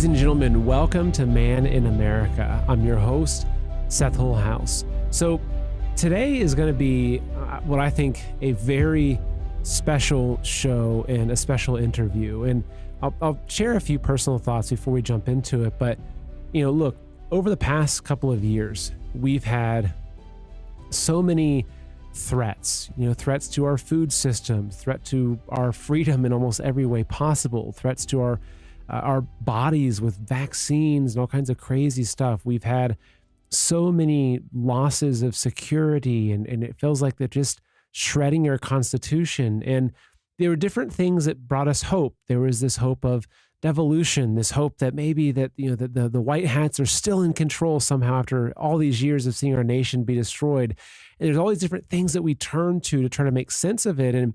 Ladies and gentlemen, welcome to Man in America. I'm your host, Seth Hullhouse. So today is going to be what I think a very special show and a special interview. And I'll share a few personal thoughts before we jump into it. But, look, over the past couple of years, we've had so many threats, threats to our food system, threat to our freedom in almost every way possible, threats to our bodies with vaccines and all kinds of crazy stuff. We've had so many losses of security, and it feels like they're just shredding our Constitution. And there were different things that brought us hope. There was this hope of devolution, this hope that maybe that the white hats are still in control somehow after all these years of seeing our nation be destroyed. And there's all these different things that we turn to try to make sense of it. And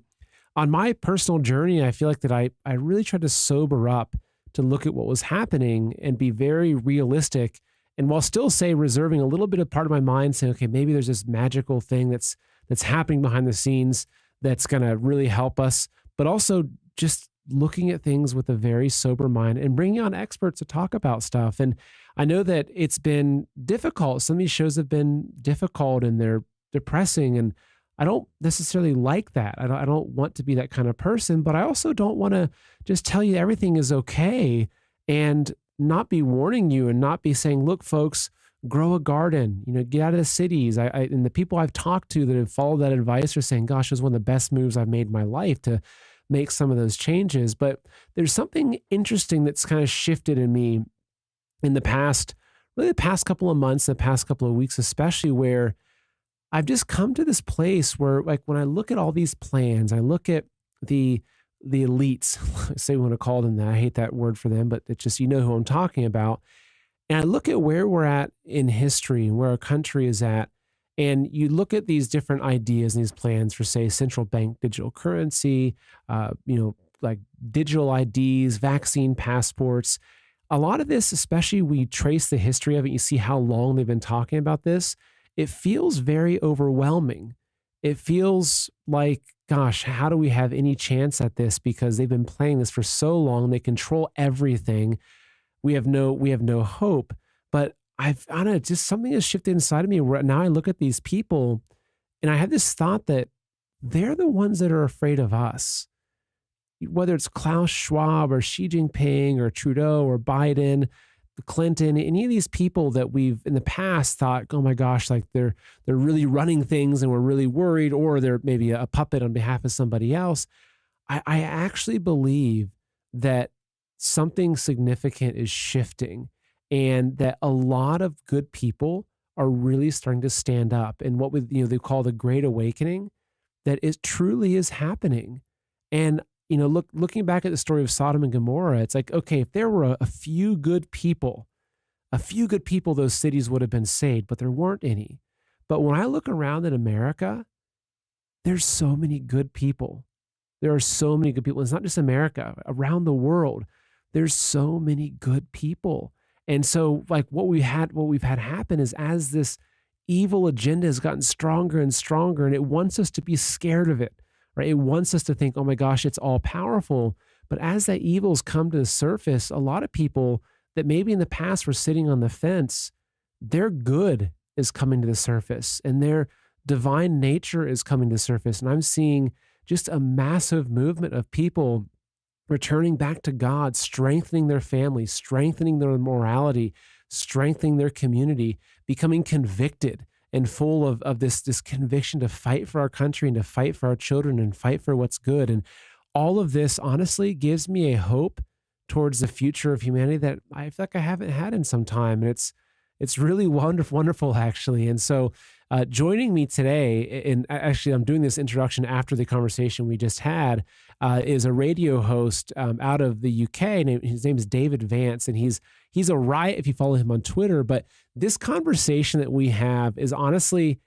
on my personal journey, I feel like that I really tried to sober up to look at what was happening and be very realistic. And while still reserving a little bit of part of my mind saying, okay, maybe there's this magical thing that's happening behind the scenes that's going to really help us, but also just looking at things with a very sober mind and bringing on experts to talk about stuff. And I know that it's been difficult. Some of these shows have been difficult and they're depressing, and I don't necessarily like that. I don't want to be that kind of person, but I also don't want to just tell you everything is okay and not be warning you and not be saying, look, folks, grow a garden, get out of the cities. And the people I've talked to that have followed that advice are saying, gosh, it was one of the best moves I've made in my life to make some of those changes. But there's something interesting that's kind of shifted in me in the past couple of months, the past couple of weeks, especially, where I've just come to this place where, like, when I look at all these plans, I look at the elites, say we want to call them that. I hate that word for them, but it's just, who I'm talking about. And I look at where we're at in history and where our country is at. And you look at these different ideas and these plans for, say, central bank digital currency, like digital IDs, vaccine passports. A lot of this, especially we trace the history of it, you see how long they've been talking about this. It feels very overwhelming. It feels like, gosh, how do we have any chance at this? Because they've been playing this for so long. They control everything. We have no hope. But I don't know, just something has shifted inside of me where now I look at these people and I have this thought that they're the ones that are afraid of us. Whether it's Klaus Schwab or Xi Jinping or Trudeau or Biden, Clinton, any of these people that we've in the past thought, oh my gosh, like they're really running things and we're really worried, or they're maybe a puppet on behalf of somebody else. I actually believe that something significant is shifting, and that a lot of good people are really starting to stand up, and what they call the Great Awakening, that it truly is happening. And looking back at the story of Sodom and Gomorrah, it's like, okay, if there were a few good people, those cities would have been saved, but there weren't any. But when I look around at America, there's so many good people. There are so many good people. It's not just America, around the world. There's so many good people. And so, like, what we've had happen is, as this evil agenda has gotten stronger and stronger, and it wants us to be scared of it, right? It wants us to think, oh my gosh, it's all powerful. But as that evil's come to the surface, a lot of people that maybe in the past were sitting on the fence, their good is coming to the surface and their divine nature is coming to the surface. And I'm seeing just a massive movement of people returning back to God, strengthening their family, strengthening their morality, strengthening their community, becoming convicted and full of this conviction to fight for our country and to fight for our children and fight for what's good. And all of this honestly gives me a hope towards the future of humanity that I feel like I haven't had in some time. And it's really wonderful, actually. And so joining me today, and actually I'm doing this introduction after the conversation we just had, is a radio host out of the UK. His name is David Vance, and he's a riot if you follow him on Twitter. But this conversation that we have is honestly,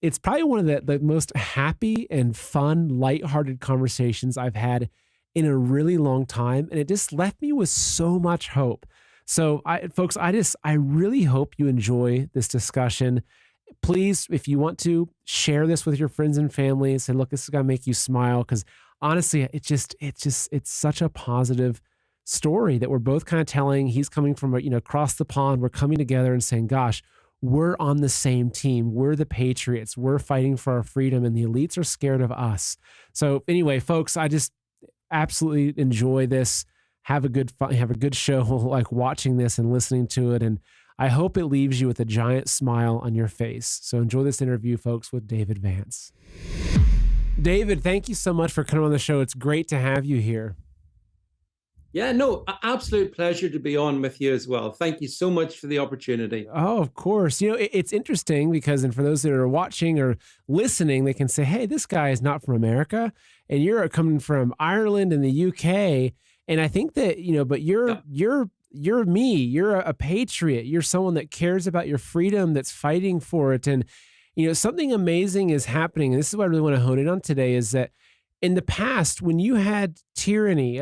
it's probably one of the most happy and fun, lighthearted conversations I've had in a really long time. And it just left me with so much hope. So folks, I really hope you enjoy this discussion. Please, if you want to, share this with your friends and family and say, look, this is going to make you smile. Because honestly, it's such a positive story that we're both kind of telling. He's coming from, across the pond. We're coming together and saying, gosh, we're on the same team. We're the patriots. We're fighting for our freedom, and the elites are scared of us. So anyway, folks, I just absolutely enjoy this. Have a good show, like watching this and listening to it. And I hope it leaves you with a giant smile on your face. So enjoy this interview, folks, with David Vance. David, thank you so much for coming on the show. It's great to have you here. Yeah, no, absolute pleasure to be on with you as well. Thank you so much for the opportunity. Oh, of course. It's interesting because, and for those that are watching or listening, they can say, hey, this guy is not from America, and you're coming from Ireland and the UK. And I think that, but you're me, you're a patriot. You're someone that cares about your freedom, that's fighting for it. And, something amazing is happening. And this is what I really want to hone in on today, is that in the past, when you had tyranny,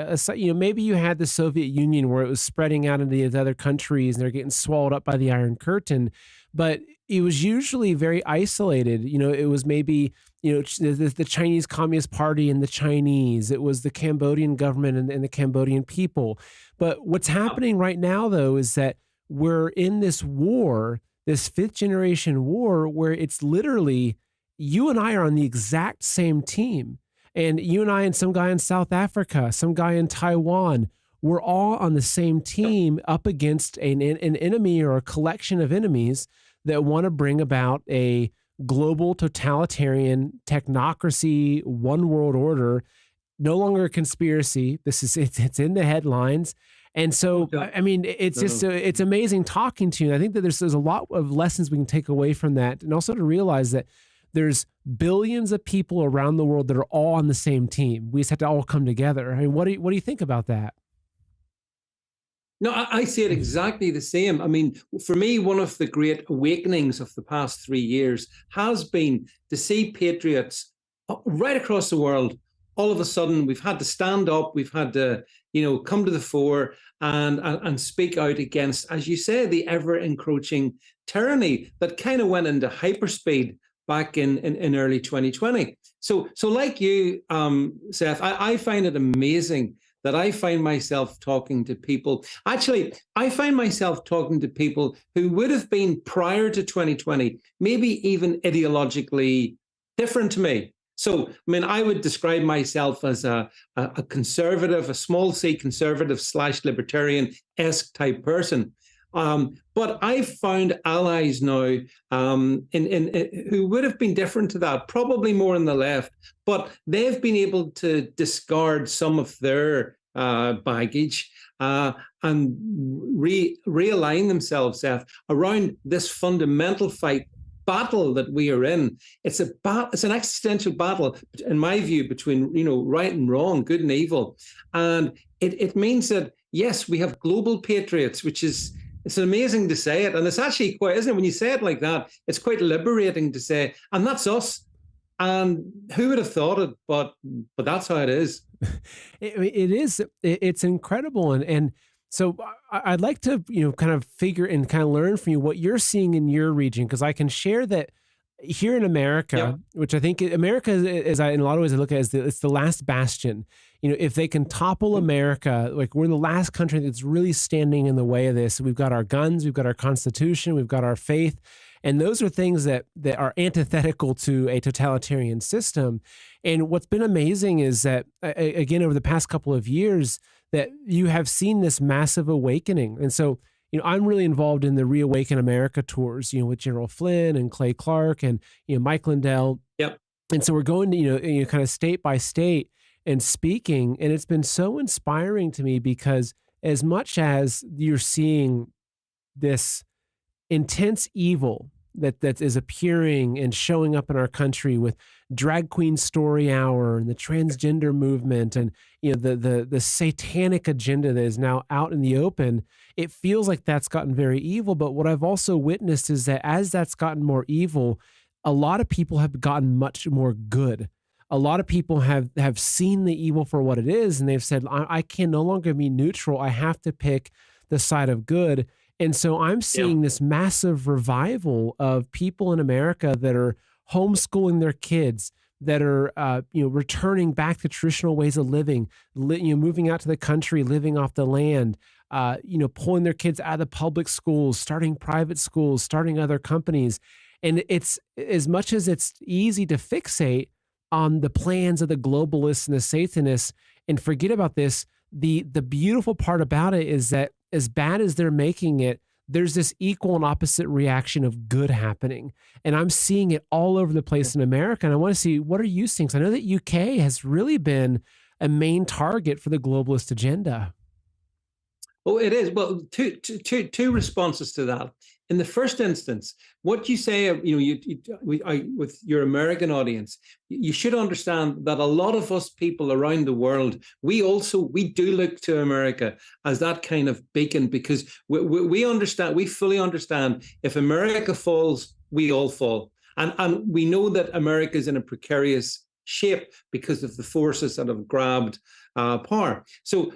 maybe you had the Soviet Union where it was spreading out into these other countries and they're getting swallowed up by the Iron Curtain, but it was usually very isolated. It was maybe, the Chinese Communist Party and the Chinese, it was the Cambodian government and the Cambodian people. But what's happening right now, though, is that we're in this war, this fifth generation war, where it's literally you and I are on the exact same team. And you and I and some guy in South Africa, some guy in Taiwan, we're all on the same team up against an enemy or a collection of enemies that want to bring about a global totalitarian technocracy, one world order, no longer a conspiracy. It's in the headlines. And so, I mean, it's amazing talking to you. And I think that there's a lot of lessons we can take away from that. And also to realize that there's billions of people around the world that are all on the same team. We just have to all come together. I mean, what do you think about that? No, I see it exactly the same. I mean, for me, one of the great awakenings of the past 3 years has been to see patriots right across the world. All of a sudden, we've had to stand up. We've had to, come to the fore and speak out against, as you say, the ever encroaching tyranny that kind of went into hyperspeed back in early 2020. So like you, Seth, I find it amazing that I find myself talking to people. Actually, I find myself talking to people who would have been prior to 2020, maybe even ideologically different to me. So, I mean, I would describe myself as a conservative, a small c conservative / libertarian-esque type person. But I've found allies now in who would have been different to that, probably more on the left, but they've been able to discard some of their baggage and realign themselves, Seth, around this fundamental battle that we are in. It's an existential battle, in my view, between right and wrong, good and evil, and it means that yes, we have global patriots, which is. It's amazing to say it. And it's actually quite, isn't it? When you say it like that, it's quite liberating to say, and that's us. And who would have thought it? But that's how it is. It is. It's incredible. And so I'd like to, kind of figure and kind of learn from you what you're seeing in your region, because I can share that here in America, which I think America is in a lot of ways I look at it's the last bastion. If they can topple America, like we're the last country that's really standing in the way of this. We've got our guns, we've got our Constitution, we've got our faith. And those are things that are antithetical to a totalitarian system. And what's been amazing is that, again, over the past couple of years, that you have seen this massive awakening. And so, I'm really involved in the Reawaken America tours, with General Flynn and Clay Clark and, Mike Lindell. Yep. And so we're going to, kind of state by state and speaking. And it's been so inspiring to me because as much as you're seeing this intense evil that is appearing and showing up in our country with drag queen story hour and the transgender movement and the satanic agenda that is now out in the open, it feels like that's gotten very evil. But what I've also witnessed is that as that's gotten more evil, a lot of people have gotten much more good. A lot of people have seen the evil for what it is, and they've said, I can no longer be neutral. I have to pick the side of good. And so I'm seeing this massive revival of people in America that are homeschooling their kids, that are returning back to traditional ways of living, moving out to the country, living off the land, pulling their kids out of the public schools, starting private schools, starting other companies. And it's, as much as it's easy to fixate on the plans of the globalists and the Satanists and forget about this, the beautiful part about it is that as bad as they're making it, there's this equal and opposite reaction of good happening. And I'm seeing it all over the place in America. And I want to see, what are you seeing? 'Cause I know that UK has really been a main target for the globalist agenda. Oh, it is. Well, two responses to that. In the first instance, what you say, with your American audience, you should understand that a lot of us people around the world, we do look to America as that kind of beacon, because we understand, we fully understand, if America falls, we all fall. And we know that America is in a precarious shape because of the forces that have grabbed power. So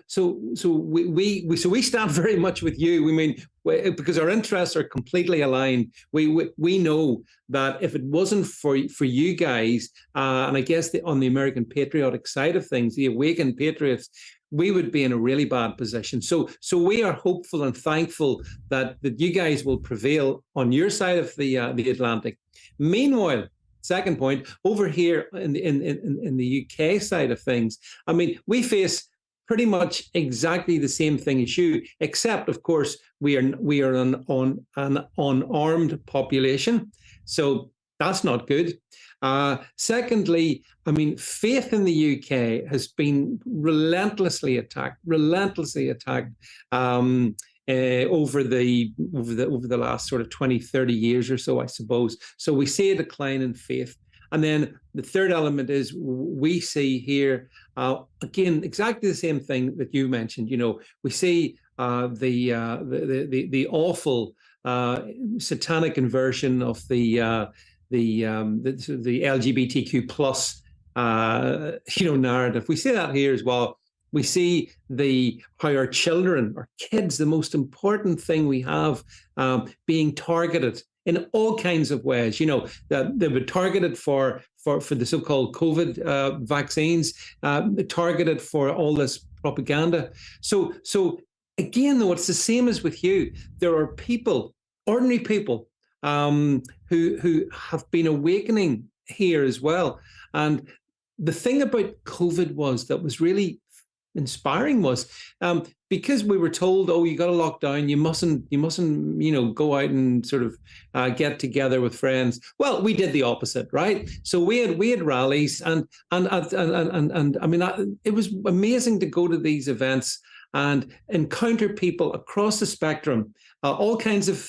we stand very much with you. We mean, because our interests are completely aligned. We know that if it wasn't for you guys, and I guess on the American patriotic side of things, the awakened patriots, we would be in a really bad position. So we are hopeful and thankful that you guys will prevail on your side of the Atlantic. Meanwhile, second point, over here in the UK side of things, I mean, we face pretty much exactly the same thing as you, except, of course, we are an unarmed population, so that's not good. Secondly, I mean, faith in the UK has been relentlessly attacked. Over the last sort of 20, 30 years or so, I suppose. So we see a decline in faith. And then the third element is we see here, again, exactly the same thing that you mentioned. We see the awful satanic inversion of the LGBTQ plus narrative. We see that here as well. We see how our children, our kids, the most important thing we have, being targeted in all kinds of ways. That they were targeted for the so-called COVID vaccines, targeted for all this propaganda. So again, though, it's the same as with you. There are people, ordinary people, who have been awakening here as well. And the thing about COVID that was really inspiring was because we were told, oh, you got to lock down, you mustn't go out and sort of get together with friends. Well, we did the opposite, right? So we had rallies, and I mean, it was amazing to go to these events and encounter people across the spectrum, all kinds of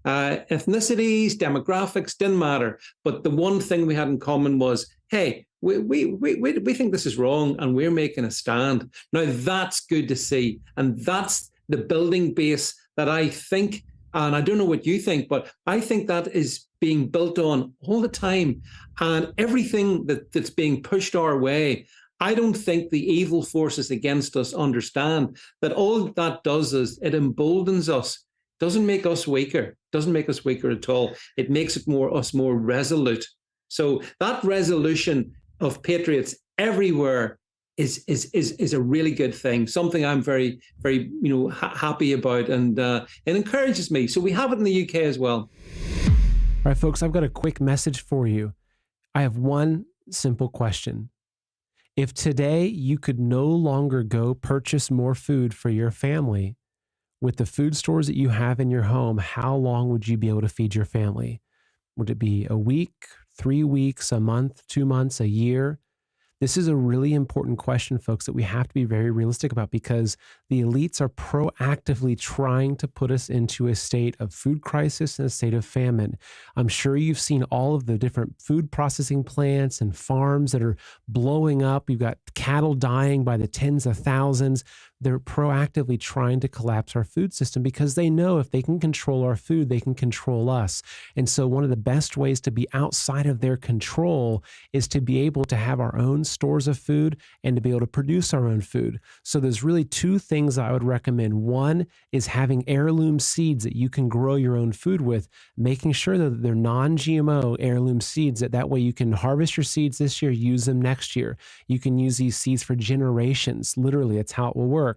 ethnicities, demographics, didn't matter. But the one thing we had in common was, hey, we think this is wrong, and we're making a stand. Now, that's good to see. And that's the building base that I think, and I don't know what you think, but I think that is being built on all the time. And everything that's being pushed our way, I don't think the evil forces against us understand that all that does is it emboldens us. Doesn't make us weaker. Doesn't make us weaker at all. It makes us more resolute. So that resolution of patriots everywhere is a really good thing. Something I'm very, very happy about, and it encourages me. So we have it in the UK as well. All right, folks, I've got a quick message for you. I have one simple question. If today you could no longer go purchase more food for your family with the food stores that you have in your home, how long would you be able to feed your family? Would it be a week, 3 weeks, a month, 2 months, a year? This is a really important question, folks, that we have to be very realistic about, because the elites are proactively trying to put us into a state of food crisis and a state of famine. I'm sure you've seen all of the different food processing plants and farms that are blowing up. You've got cattle dying by the tens of thousands. they're proactively trying to collapse our food system because they know if they can control our food, they can control us. And so one of the best ways to be outside of their control is to be able to have our own stores of food and to be able to produce our own food. So there's really two things I would recommend. One is having heirloom seeds that you can grow your own food with, making sure that they're non-GMO heirloom seeds, that way you can harvest your seeds this year, use them next year. You can use these seeds for generations. Literally, that's how it will work.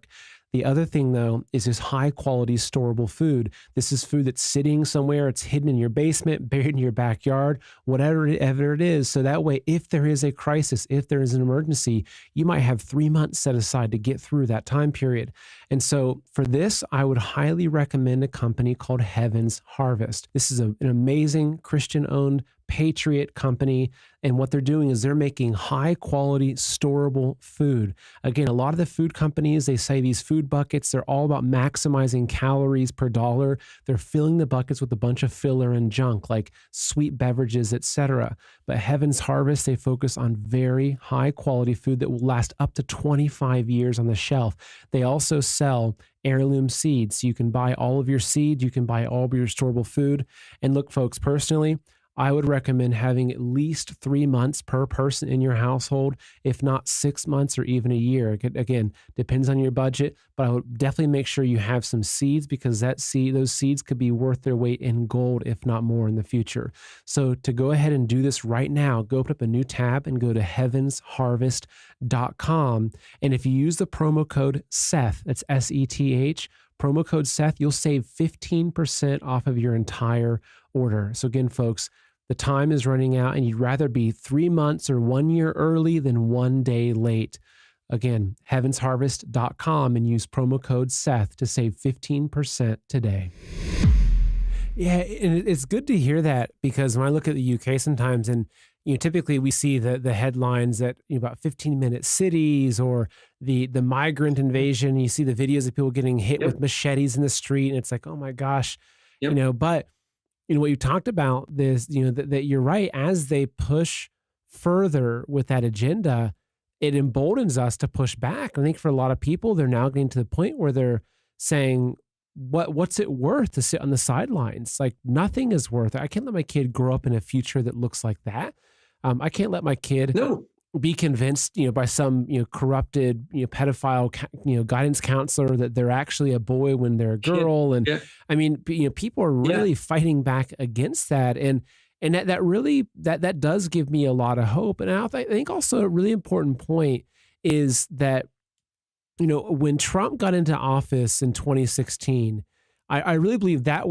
The other thing, though, is this high-quality storable food. This is food that's sitting somewhere. It's hidden in your basement, buried in your backyard, whatever it is. So that way, if there is a crisis, if there is an emergency, you might have 3 months set aside to get through that time period. And so for this, I would highly recommend a company called Heaven's Harvest. This is an amazing Christian-owned patriot company. And what they're doing is they're making high quality storable food. Again, a lot of the food companies, they say these food buckets, they're all about maximizing calories per dollar. They're filling the buckets with a bunch of filler and junk like sweet beverages, etc. But Heaven's Harvest, they focus on very high quality food that will last up to 25 years on the shelf. They also sell heirloom seeds. So you can buy all of your seeds, you can buy all of your storable food. And look, folks, personally, I would recommend having at least 3 months per person in your household, if not 6 months or even a year. Again, depends on your budget, but I would definitely make sure you have some seeds because those seeds could be worth their weight in gold, if not more in the future. So to go ahead and do this right now, go open up a new tab and go to heavensharvest.com. And if you use the promo code Seth, that's SETH, promo code Seth, you'll save 15% off of your entire order. So again, folks, the time is running out and you'd rather be 3 months or 1 year early than 1 day late. Again, heavensharvest.com and use promo code Seth to save 15% today. Yeah, and it's good to hear that because when I look at the UK sometimes, and typically we see the headlines that about 15-minute cities or the migrant invasion. You see the videos of people getting hit with machetes in the street, and it's like, oh my gosh, But what you talked about this, that you're right. As they push further with that agenda, it emboldens us to push back. I think for a lot of people, they're now getting to the point where they're saying, what's it worth to sit on the sidelines? Like nothing is worth it. I can't let my kid grow up in a future that looks like that. I can't let my kid be convinced, by some, corrupted, pedophile, guidance counselor that they're actually a boy when they're a girl. And I mean, people are really fighting back against that. And that really, that does give me a lot of hope. And I think also a really important point is that, when Trump got into office in 2016, I really believe that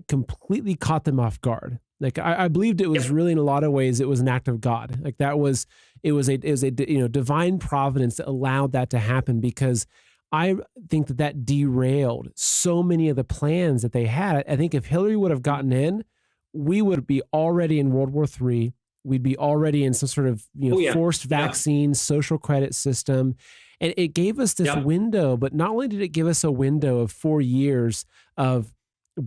completely caught them off guard. Like I believed it was really, in a lot of ways, it was an act of God. Like it was a divine providence that allowed that to happen, because I think that derailed so many of the plans that they had. I think if Hillary would have gotten in, we would be already in World War III. We'd be already in some sort of forced vaccine, social credit system. And it gave us this window, but not only did it give us a window of 4 years of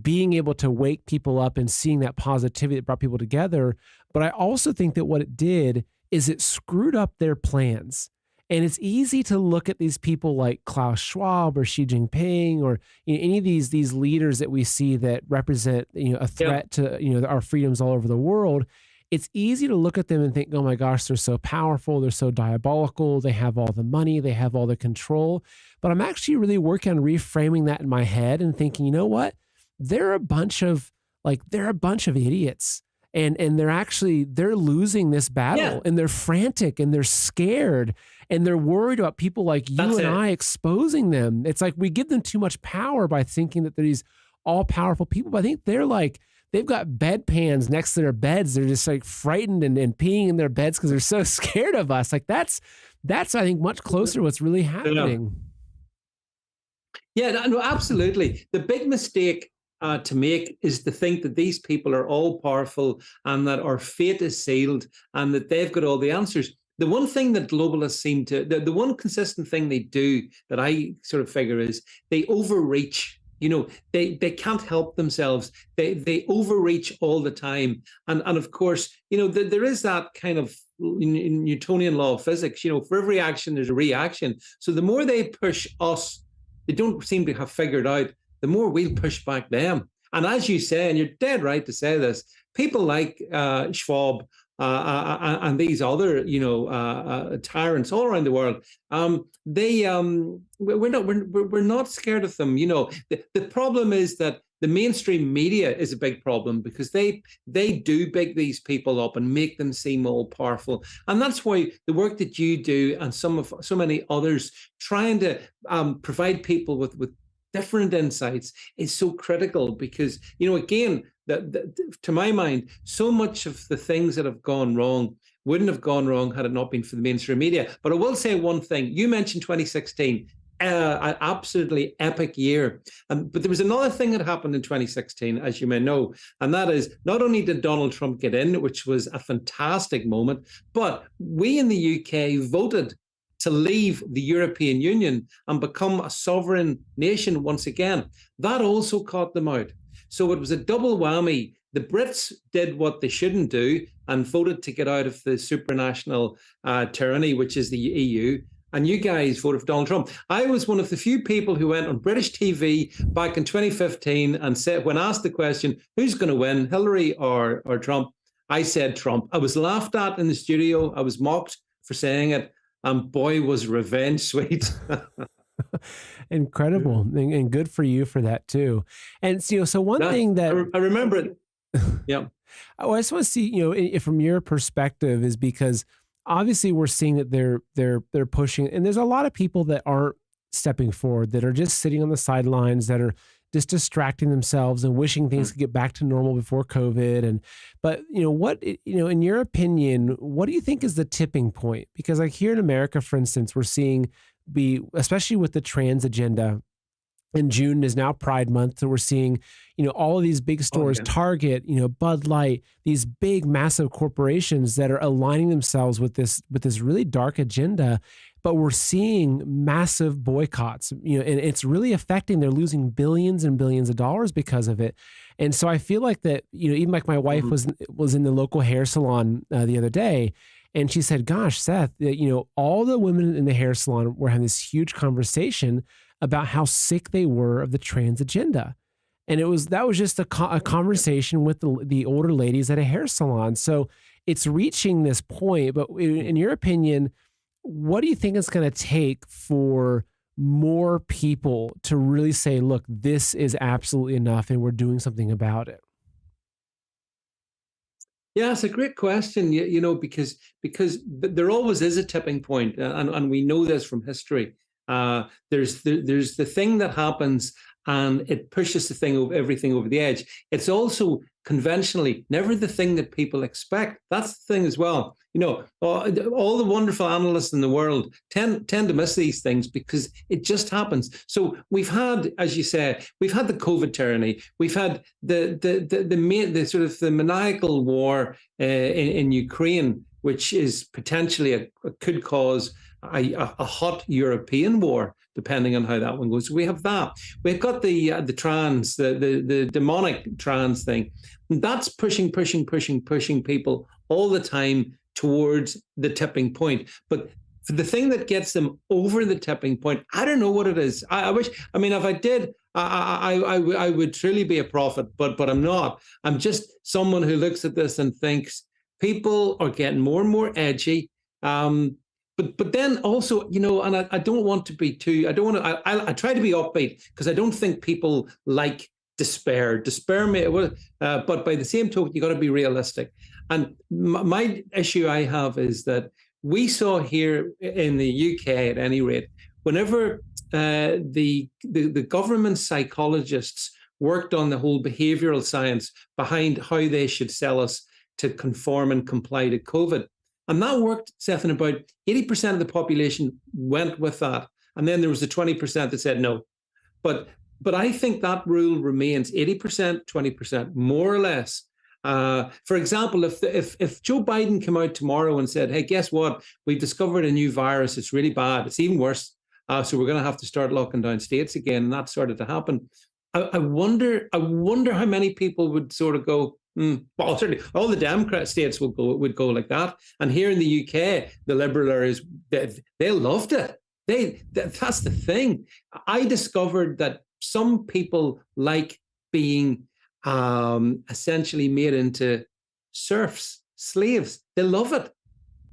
being able to wake people up and seeing that positivity that brought people together, but I also think that what it did is it screwed up their plans. And it's easy to look at these people like Klaus Schwab or Xi Jinping or any of these leaders that we see that represent a threat to our freedoms all over the world. It's easy to look at them and think, oh my gosh, they're so powerful, they're so diabolical, they have all the money, they have all the control. But I'm actually really working on reframing that in my head and thinking, you know what? They're a bunch of idiots. And they're losing this battle and they're frantic and they're scared and they're worried about people like you and I exposing them. It's like we give them too much power by thinking that they're these all powerful people. But I think they're like, they've got bedpans next to their beds. They're just like frightened and peeing in their beds because they're so scared of us. Like that's I think much closer to what's really happening. Yeah, no, absolutely. The big mistake to make is to think that these people are all powerful and that our fate is sealed and that they've got all the answers. The one thing that globalists seem to, the one consistent thing they do that I sort of figure is they overreach. They can't help themselves. They overreach all the time. And of course, there is that kind of, Newtonian law of physics. For every action, there's a reaction. So the more they push us, they don't seem to have figured out, the more we'll push back them. And as you say, and you're dead right to say this, people like Schwab and these other, tyrants all around the world, we're not scared of them. The problem is that the mainstream media is a big problem because they do big these people up and make them seem all powerful. And that's why the work that you do and so many others trying to provide people with different insights is so critical because, again, to my mind, so much of the things that have gone wrong wouldn't have gone wrong had it not been for the mainstream media. But I will say one thing. You mentioned 2016. An absolutely epic year. But there was another thing that happened in 2016, as you may know, and that is not only did Donald Trump get in, which was a fantastic moment, but we in the UK voted to leave the European Union and become a sovereign nation once again. That also caught them out. So it was a double whammy. The Brits did what they shouldn't do and voted to get out of the supranational tyranny, which is the EU. And you guys voted for Donald Trump. I was one of the few people who went on British TV back in 2015 and said, when asked the question, who's going to win, Hillary or Trump? I said Trump. I was laughed at in the studio. I was mocked for saying it. And boy, was revenge sweet. Incredible. And good for you for that too. And so one thing that I remember it. Yeah. I just want to see, from your perspective is because obviously we're seeing that they're pushing, and there's a lot of people that aren't stepping forward, that are just sitting on the sidelines, that are just distracting themselves and wishing things could get back to normal before COVID. But in your opinion, what do you think is the tipping point? Because like here in America, for instance, we're seeing especially with the trans agenda, and June is now Pride Month. So we're seeing, all of these big stores, Target, Bud Light, these big, massive corporations that are aligning themselves with this really dark agenda. But we're seeing massive boycotts, and it's really affecting. They're losing billions and billions of dollars because of it. And so I feel like that, even like my wife was in the local hair salon the other day, and she said, "Gosh, Seth, all the women in the hair salon were having this huge conversation about how sick they were of the trans agenda." And that was just a conversation with the older ladies at a hair salon. So it's reaching this point. But in your opinion, what do you think it's going to take for more people to really say, look, this is absolutely enough and we're doing something about it? Yeah, it's a great question, because there always is a tipping point, and we know this from history. There's the thing that happens and it pushes everything over the edge. It's also conventionally never the thing that people expect. That's the thing as well. All the wonderful analysts in the world tend to miss these things because it just happens. So we've had, as you say, we've had the COVID tyranny. We've had the sort of the maniacal war in Ukraine, which is potentially could cause a hot European war, depending on how that one goes. So we have that. We've got the trans, the demonic trans thing. And that's pushing people all the time towards the tipping point. But for the thing that gets them over the tipping point, I don't know what it is. I wish, if I did, I would truly be a prophet, but I'm not. I'm just someone who looks at this and thinks people are getting more and more edgy. But then also, and I don't want to be too, I try to be upbeat because I don't think people like despair. Despair may, but by the same token, you got to be realistic. And my issue I have is that we saw here in the UK, at any rate, whenever the government psychologists worked on the whole behavioral science behind how they should sell us to conform and comply to COVID. And that worked, Seth, and about 80% of the population went with that. And then there was the 20% that said no. But I think that rule remains 80%, 20%, more or less. For example, if Joe Biden came out tomorrow and said, hey, guess what? We've discovered a new virus. It's really bad. It's even worse. So we're going to have to start locking down states again. And that started to happen. I wonder how many people would sort of go, Well, certainly all the Democrat states would go like that. And here in the UK, the Liberal areas, they loved it. That's the thing. I discovered that some people like being essentially made into serfs, slaves. They love it.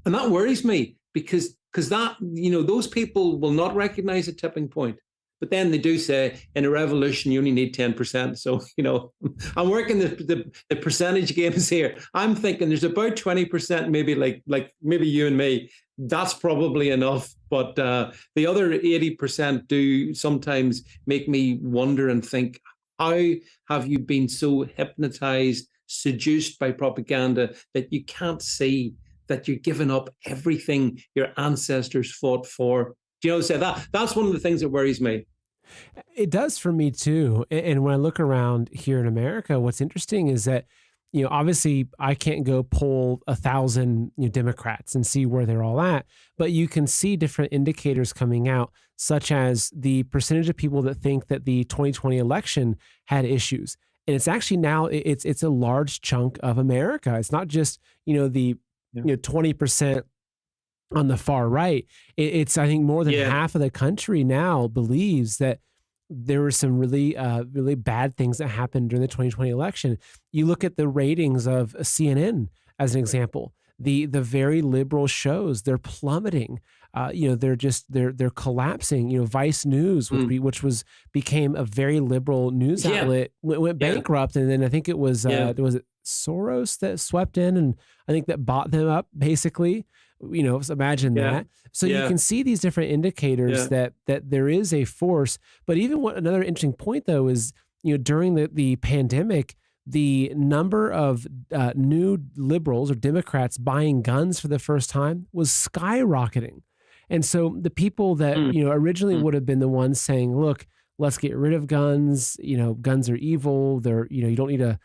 And that worries me because that, those people will not recognize a tipping point. But then they do say in a revolution, you only need 10%. So, I'm working the percentage games here. I'm thinking there's about 20%, maybe like maybe you and me. That's probably enough. But the other 80% do sometimes make me wonder and think, how have you been so hypnotized, seduced by propaganda that you can't see that you're giving up everything your ancestors fought for? So that's one of the things that worries me. It does for me too. And when I look around here in America, what's interesting is that, obviously I can't go poll 1,000 Democrats and see where they're all at, but you can see different indicators coming out, such as the percentage of people that think that the 2020 election had issues. And it's actually now it's a large chunk of America. It's not just, the 20% on the far right. It's, I think, more than half of the country now believes that there were some really, really bad things that happened during the 2020 election. You look at the ratings of CNN as an example. The very liberal shows, they're plummeting. They're collapsing. Vice News, which became a very liberal news outlet, went bankrupt, and then I think it was it Soros that swept in, and I think that bought them up basically. So imagine that. So you can see these different indicators that there is a force. But even another interesting point though is, during the pandemic, the number of new liberals or Democrats buying guns for the first time was skyrocketing. And so the people that, originally would have been the ones saying, look, let's get rid of guns. Guns are evil. They're, you don't need a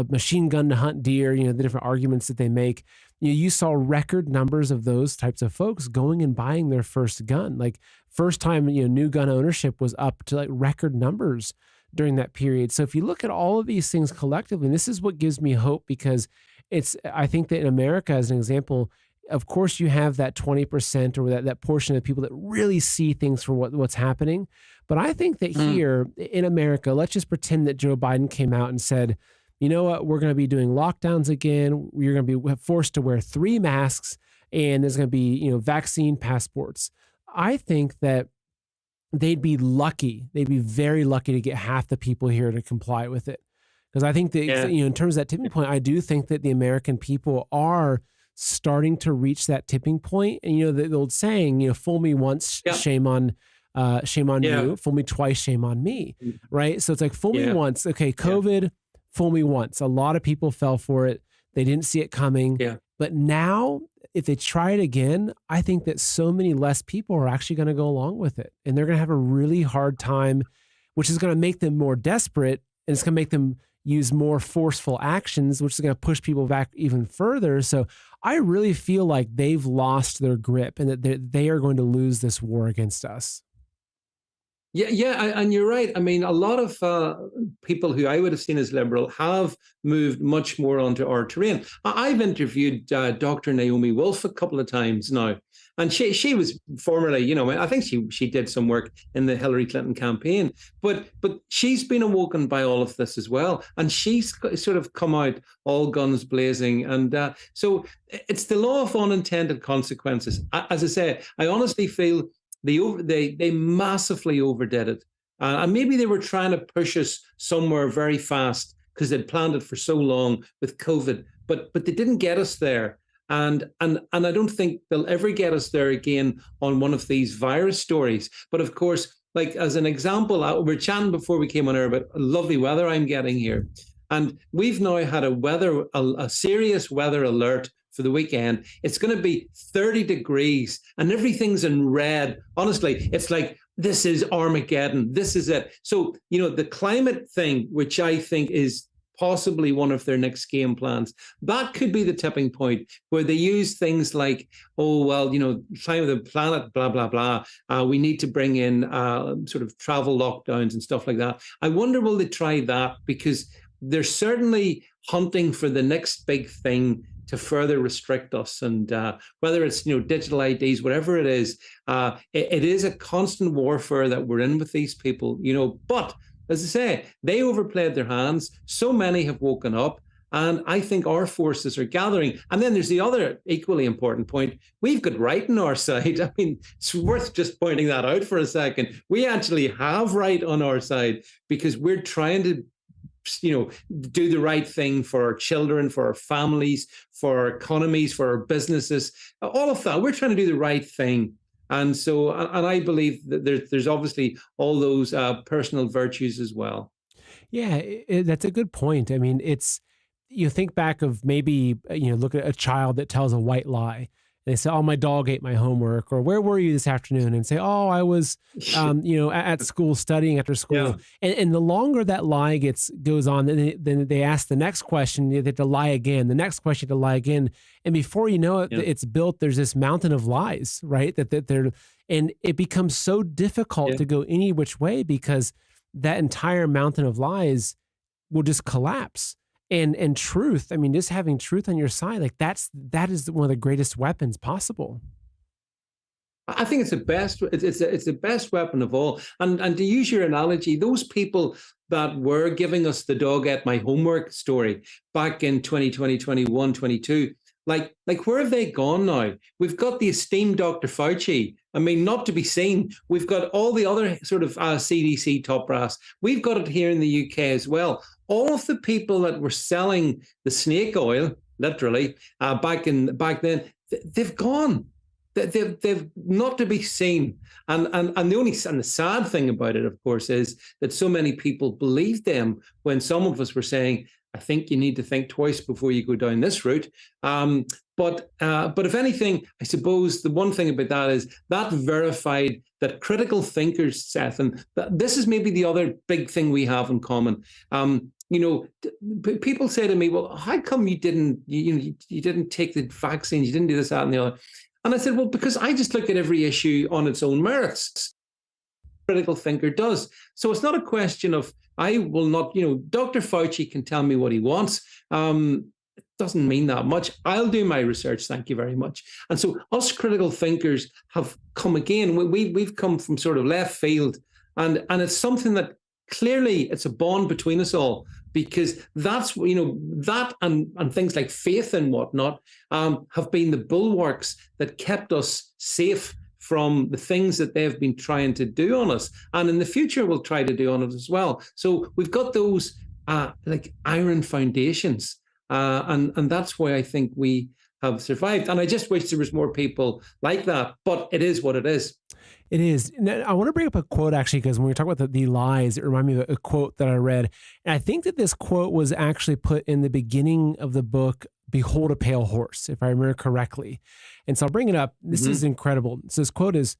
machine gun to hunt deer, the different arguments that they make. You saw record numbers of those types of folks going and buying their first gun. Like first time, new gun ownership was up to like record numbers during that period. So if you look at all of these things collectively, and this is what gives me hope, because I think that in America, as an example, of course you have that 20% or that portion of people that really see things for what's happening. But I think that here in America, let's just pretend that Joe Biden came out and said, you know what, we're going to be doing lockdowns again. You're going to be forced to wear 3 masks, and there's going to be, vaccine passports. I think that they'd be lucky. They'd be very lucky to get half the people here to comply with it. Because I think that, in terms of that tipping point, I do think that the American people are starting to reach that tipping point. And, the old saying, fool me once, shame on you. Fool me twice, shame on me. Right. So it's like, fool me once. Okay. COVID, fool me once. A lot of people fell for it. They didn't see it coming. Yeah. But now, if they try it again, I think that so many less people are actually going to go along with it. And they're going to have a really hard time, which is going to make them more desperate. And it's going to make them use more forceful actions, which is going to push people back even further. So I really feel like they've lost their grip and that they are going to lose this war against us. And you're right. I mean, a lot of people who I would have seen as liberal have moved much more onto our terrain. I've interviewed Dr. Naomi Wolf a couple of times now, and she was formerly, I think she did some work in the Hillary Clinton campaign, but she's been awoken by all of this as well, and she's sort of come out all guns blazing, and so it's the law of unintended consequences. As I say, I honestly feel they massively overdid it. And maybe they were trying to push us somewhere very fast because they'd planned it for so long with COVID, but they didn't get us there. And I don't think they'll ever get us there again on one of these virus stories. But of course, like as an example, we were chatting before we came on air about lovely weather I'm getting here. And we've now had a serious weather alert for the weekend. It's going to be 30 degrees and everything's in red. Honestly, it's like, this is Armageddon. This is it. So, the climate thing, which I think is possibly one of their next game plans, that could be the tipping point where they use things like, time of the planet, blah, blah, blah. We need to bring in sort of travel lockdowns and stuff like that. I wonder, will they try that? Because they're certainly hunting for the next big thing to further restrict us. And whether it's, digital IDs, whatever it is a constant warfare that we're in with these people, but as I say, they overplayed their hands. So many have woken up. And I think our forces are gathering. And then there's the other equally important point. We've got right on our side. I mean, it's worth just pointing that out for a second. We actually have right on our side because we're trying to, do the right thing for our children, for our families, for our economies, for our businesses, all of that. We're trying to do the right thing. And so, and I believe that there's obviously all those personal virtues as well. Yeah, that's a good point. I mean, you think back of maybe, look at a child that tells a white lie. They say, "Oh, my dog ate my homework," or "Where were you this afternoon?" And say, "Oh, I was, at school studying after school." Yeah. And the longer that lie goes on, then they ask the next question. They have to lie again. The next question to lie again, and before you know it, it's built. There's this mountain of lies, right? That they're, and it becomes so difficult to go any which way because that entire mountain of lies will just collapse. And truth, I mean, just having truth on your side, like that is one of the greatest weapons possible. I think it's the best. It's the best weapon of all. And to use your analogy, those people that were giving us the dog ate my homework story back in 2020, 21, 22, like where have they gone now? We've got the esteemed Dr. Fauci. I mean, not to be seen. We've got all the other sort of CDC top brass. We've got it here in the UK as well. All of the people that were selling the snake oil, literally, back then, they've gone. They've not to be seen. And the sad thing about it, of course, is that so many people believed them when some of us were saying, I think you need to think twice before you go down this route. But if anything, I suppose the one thing about that is that verified that critical thinkers, Seth, and this is maybe the other big thing we have in common. People say to me, "Well, how come you didn't take the vaccines? You didn't do this, that, and the other?" And I said, "Well, because I just look at every issue on its own merits." Critical thinker does. So it's not a question of I will not. Dr. Fauci can tell me what he wants. It doesn't mean that much. I'll do my research. Thank you very much. And so us critical thinkers have come again. We've come from sort of left field, and it's something that. Clearly, it's a bond between us all because that's, that and things like faith and whatnot have been the bulwarks that kept us safe from the things that they've been trying to do on us. And in the future, we'll try to do on us as well. So we've got those like iron foundations. And that's why I think we have survived. And I just wish there was more people like that, but it is what it is. It is. Now, I want to bring up a quote actually, because when we talk about the lies, it reminded me of a quote that I read. And I think that this quote was actually put in the beginning of the book, Behold a Pale Horse, if I remember correctly. And so I'll bring it up. This is incredible. So this quote is,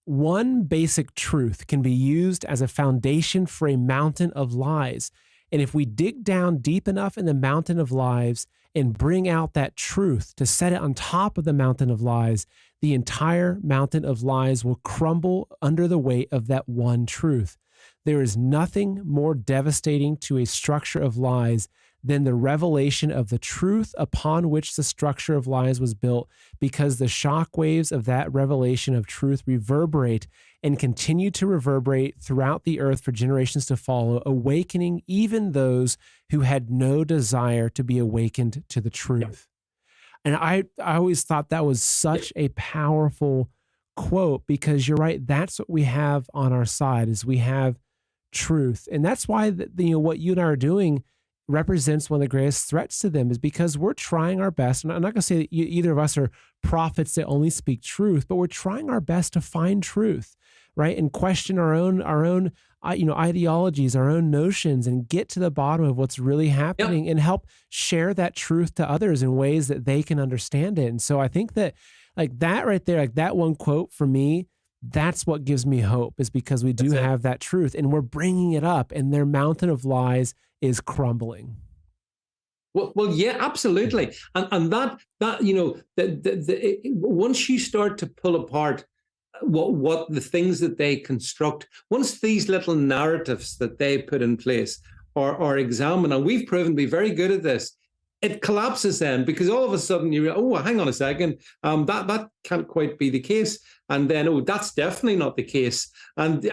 "One basic truth can be used as a foundation for a mountain of lies. And if we dig down deep enough in the mountain of lies and bring out that truth to set it on top of the mountain of lies, the entire mountain of lies will crumble under the weight of that one truth. There is nothing more devastating to a structure of lies than the revelation of the truth upon which the structure of lies was built, because the shock waves of that revelation of truth reverberate and continue to reverberate throughout the earth for generations to follow, awakening even those who had no desire to be awakened to the truth." And I always thought that was such a powerful quote, because you're right. That's what we have on our side, is we have truth. And that's why what you and I are doing represents one of the greatest threats to them, is because we're trying our best. And I'm not going to say that either of us are prophets that only speak truth, but we're trying our best to find truth, right? And question our own ideologies, our own notions, and get to the bottom of what's really happening and help share that truth to others in ways that they can understand it. And so I think that like that right there, like that one quote for me, that's what gives me hope, is because we do have that truth and we're bringing it up, and their mountain of lies is crumbling. Well, yeah, absolutely. And that once you start to pull apart what the things that they construct, once these little narratives that they put in place or examine, and we've proven to be very good at this, it collapses then, because all of a sudden you oh, hang on a second, that can't quite be the case, and then oh, that's definitely not the case, and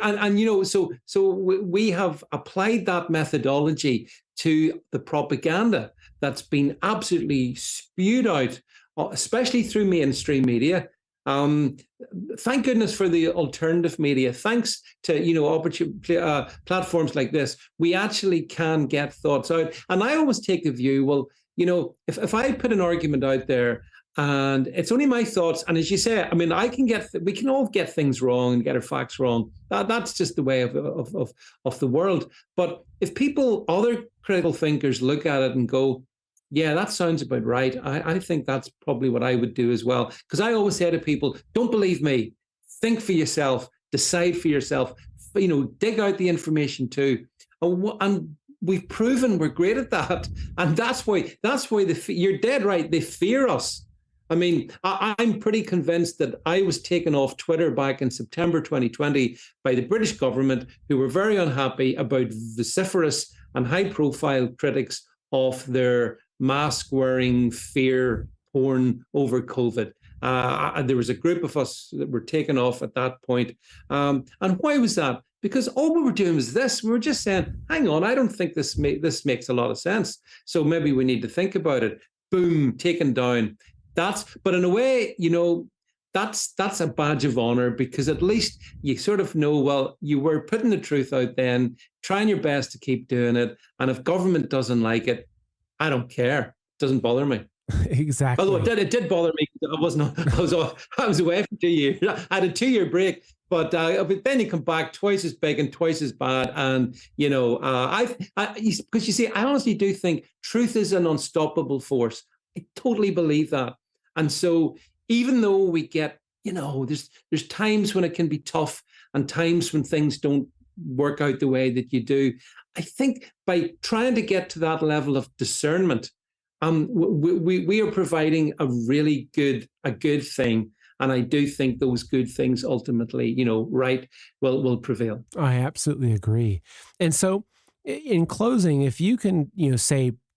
so we have applied that methodology to the propaganda that's been absolutely spewed out, especially through mainstream media. Thank goodness for the alternative media. Thanks to platforms like this, we actually can get thoughts out. And I always take the view, well, if I put an argument out there and it's only my thoughts, and as you say, I mean, we can all get things wrong and get our facts wrong. That's just the way of the world. But if other critical thinkers look at it and go, yeah, that sounds about right, I think that's probably what I would do as well. Because I always say to people, don't believe me, think for yourself, decide for yourself, dig out the information too. And we've proven we're great at that. And that's why you're dead right, they fear us. I mean, I'm pretty convinced that I was taken off Twitter back in September 2020 by the British government, who were very unhappy about vociferous and high-profile critics of their mask-wearing fear porn over COVID. There was a group of us that were taken off at that point. And why was that? Because all we were doing was this. We were just saying, hang on, I don't think this makes a lot of sense. So maybe we need to think about it. Boom, taken down. But in a way, that's a badge of honor, because at least you sort of know, well, you were putting the truth out then, trying your best to keep doing it. And if government doesn't like it, I don't care. It doesn't bother me. Exactly. Although it did bother me. I was away for 2 years. I had a 2-year break, but then you come back twice as big and twice as bad. And because you see, I honestly do think truth is an unstoppable force. I totally believe that. And so even though we get, there's times when it can be tough and times when things don't work out the way that you do, I think by trying to get to that level of discernment, we are providing a good thing. And I do think those good things ultimately, right, will prevail. I absolutely agree. And so in closing, if you can,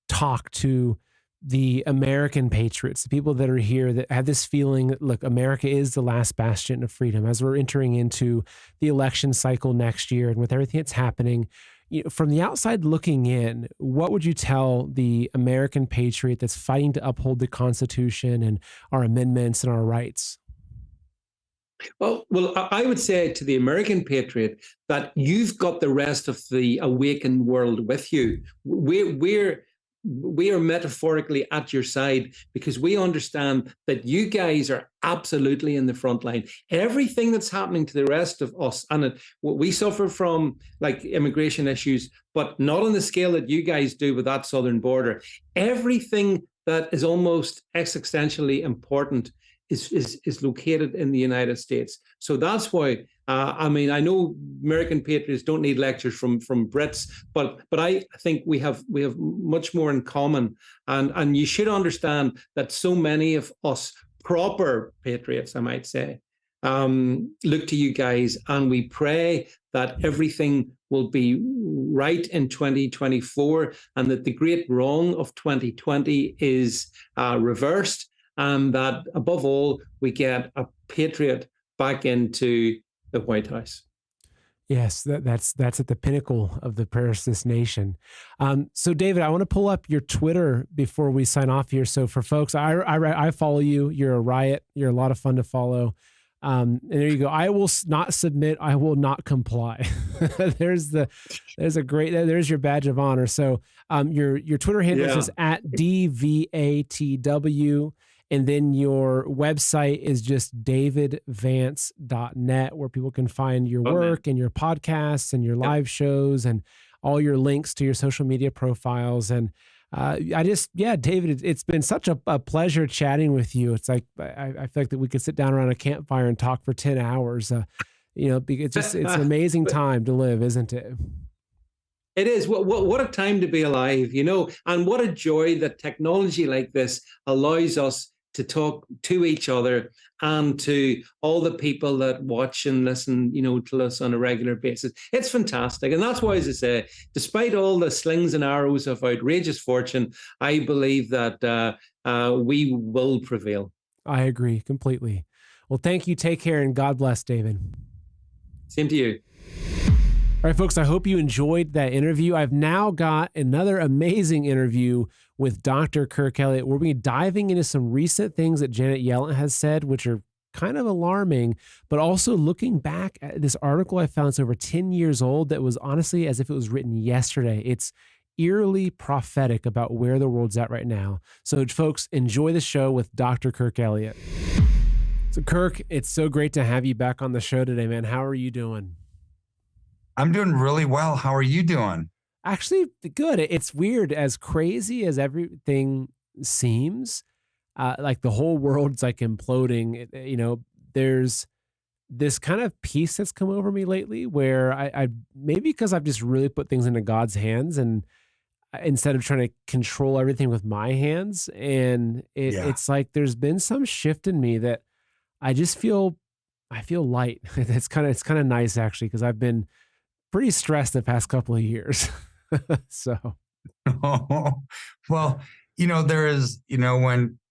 talk to the American patriots, the people that are here that have this feeling that, look, America is the last bastion of freedom as we're entering into the election cycle next year, and with everything that's happening, from the outside looking in, what would you tell the American patriot that's fighting to uphold the Constitution and our amendments and our rights? Well, I would say to the American patriot that you've got the rest of the awakened world with you. We are metaphorically at your side, because we understand that you guys are absolutely in the front line. Everything that's happening to the rest of us, and what we suffer from, like immigration issues, but not on the scale that you guys do with that southern border. Everything that is almost existentially important is located in the United States. So that's why, I know American patriots don't need lectures from Brits, but I think we have much more in common. And you should understand that so many of us proper patriots, I might say, look to you guys, and we pray that everything will be right in 2024, and that the great wrong of 2020 is reversed, and that above all, we get a patriot back into the White House. Yes, that's at the pinnacle of the prayers to this nation. So, David, I want to pull up your Twitter before we sign off here. So, for folks, I follow you. You're a riot. You're a lot of fun to follow. And there you go. I will not submit. I will not comply. There's your badge of honor. So, your Twitter handle is at DVATW. And then your website is just davidvance.net, where people can find your work and your podcasts and your live shows and all your links to your social media profiles. And David, it's been such a pleasure chatting with you. It's like, I feel like that we could sit down around a campfire and talk for 10 hours, because it's an amazing time to live, isn't it? It is. What a time to be alive, and what a joy that technology like this allows us to talk to each other and to all the people that watch and listen, to us on a regular basis. It's fantastic. And that's why, as I say, despite all the slings and arrows of outrageous fortune, I believe that we will prevail. I agree completely. Well, thank you. Take care, and God bless, David. Same to you. All right, folks, I hope you enjoyed that interview. I've now got another amazing interview with Dr. Kirk Elliott. We'll be diving into some recent things that Janet Yellen has said, which are kind of alarming, but also looking back at this article I found. It's over 10 years old that was honestly as if it was written yesterday. It's eerily prophetic about where the world's at right now. So, folks, enjoy the show with Dr. Kirk Elliott. So, Kirk, it's so great to have you back on the show today, man. How are you doing? I'm doing really well. How are you doing? Actually, good. It's weird, as crazy as everything seems, like the whole world's like imploding. There's this kind of peace that's come over me lately where I maybe because I've just really put things into God's hands, and instead of trying to control everything with my hands. And it's like there's been some shift in me that I feel light. It's kind of nice, actually, because I've been pretty stressed the past couple of years. So, well, there is,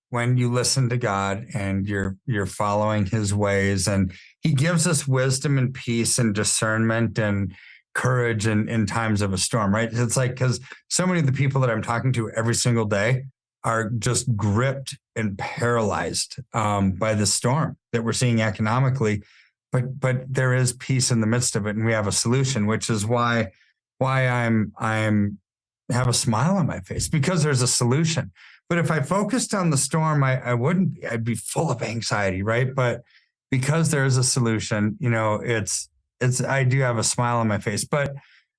when you listen to God and you're following his ways, and he gives us wisdom and peace and discernment and courage in times of a storm, right? It's like, because so many of the people that I'm talking to every single day are just gripped and paralyzed by the storm that we're seeing economically. But there is peace in the midst of it, and we have a solution, which is why I'm have a smile on my face, because there's a solution. But if I focused on the storm, I wouldn't be. I'd be full of anxiety, right? But because there is a solution, it's I do have a smile on my face. But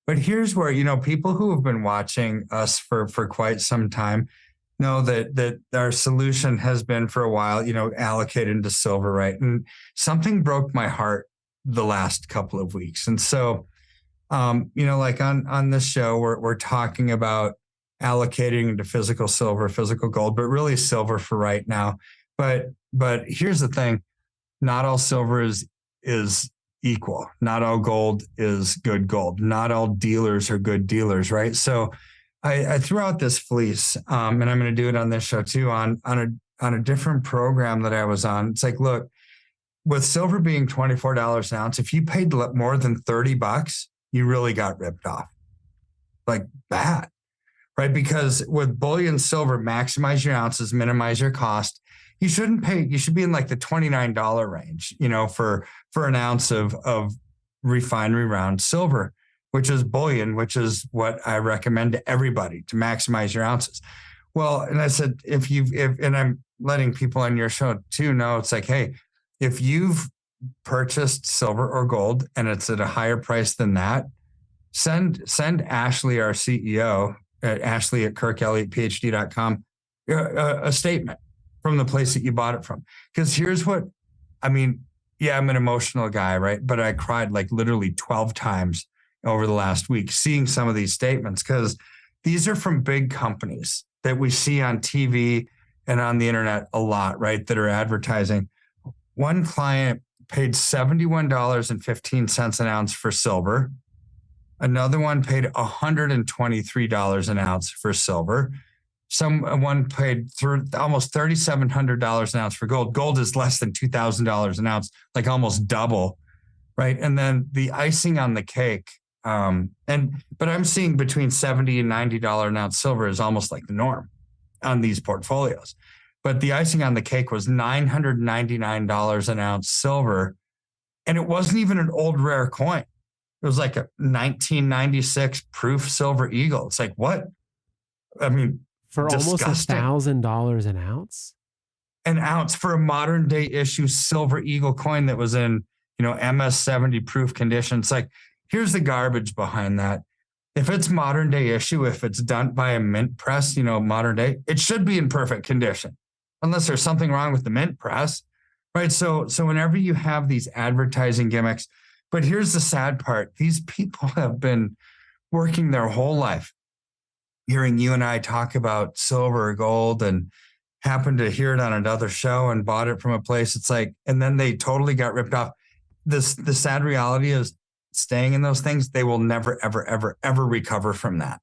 here's where, people who have been watching us for quite some time know that our solution has been for a while, allocated into silver, right? And something broke my heart the last couple of weeks. And so, like on this show, we're talking about allocating into physical silver, physical gold, but really silver for right now. But here's the thing: not all silver is equal. Not all gold is good gold. Not all dealers are good dealers, right? So I threw out this fleece, and I'm going to do it on this show too, on a different program that I was on. It's like, look, with silver being $24 an ounce, if you paid more than $30, you really got ripped off, like bad, right? Because with bullion silver, maximize your ounces, minimize your cost. You shouldn't pay. You should be in like the $29 range, for an ounce of refinery round silver, which is bullion, which is what I recommend to everybody to maximize your ounces. Well, and I said, and I'm letting people on your show too know, it's like, hey, if you've purchased silver or gold and it's at a higher price than that, send Ashley, our CEO, Ashley at KirkElliottPhD.com, a statement from the place that you bought it from. Because here's what, I'm an emotional guy, right? But I cried like literally 12 times over the last week, seeing some of these statements, because these are from big companies that we see on TV and on the internet a lot, right? That are advertising. One client paid $71.15 an ounce for silver. Another one paid $123 an ounce for silver. Someone paid almost $3,700 an ounce for gold. Gold is less than $2,000 an ounce, like almost double, right? And then the icing on the cake, but I'm seeing between $70 and $90 an ounce silver is almost like the norm on these portfolios. But the icing on the cake was $999 an ounce silver, and it wasn't even an old rare coin. It was like a 1996 proof silver eagle. It's like, what? For disgusting. Almost $1,000 an ounce? An ounce for a modern day issue silver eagle coin that was in, MS-70 proof condition. It's like, here's the garbage behind that. If it's modern day issue, if it's done by a mint press, modern day, it should be in perfect condition, unless there's something wrong with the mint press, right? So whenever you have these advertising gimmicks, but here's the sad part: these people have been working their whole life hearing you and I talk about silver, gold, and happened to hear it on another show and bought it from a place. It's like, and then they totally got ripped off. The sad reality is staying in those things, they will never, ever, ever, ever recover from that.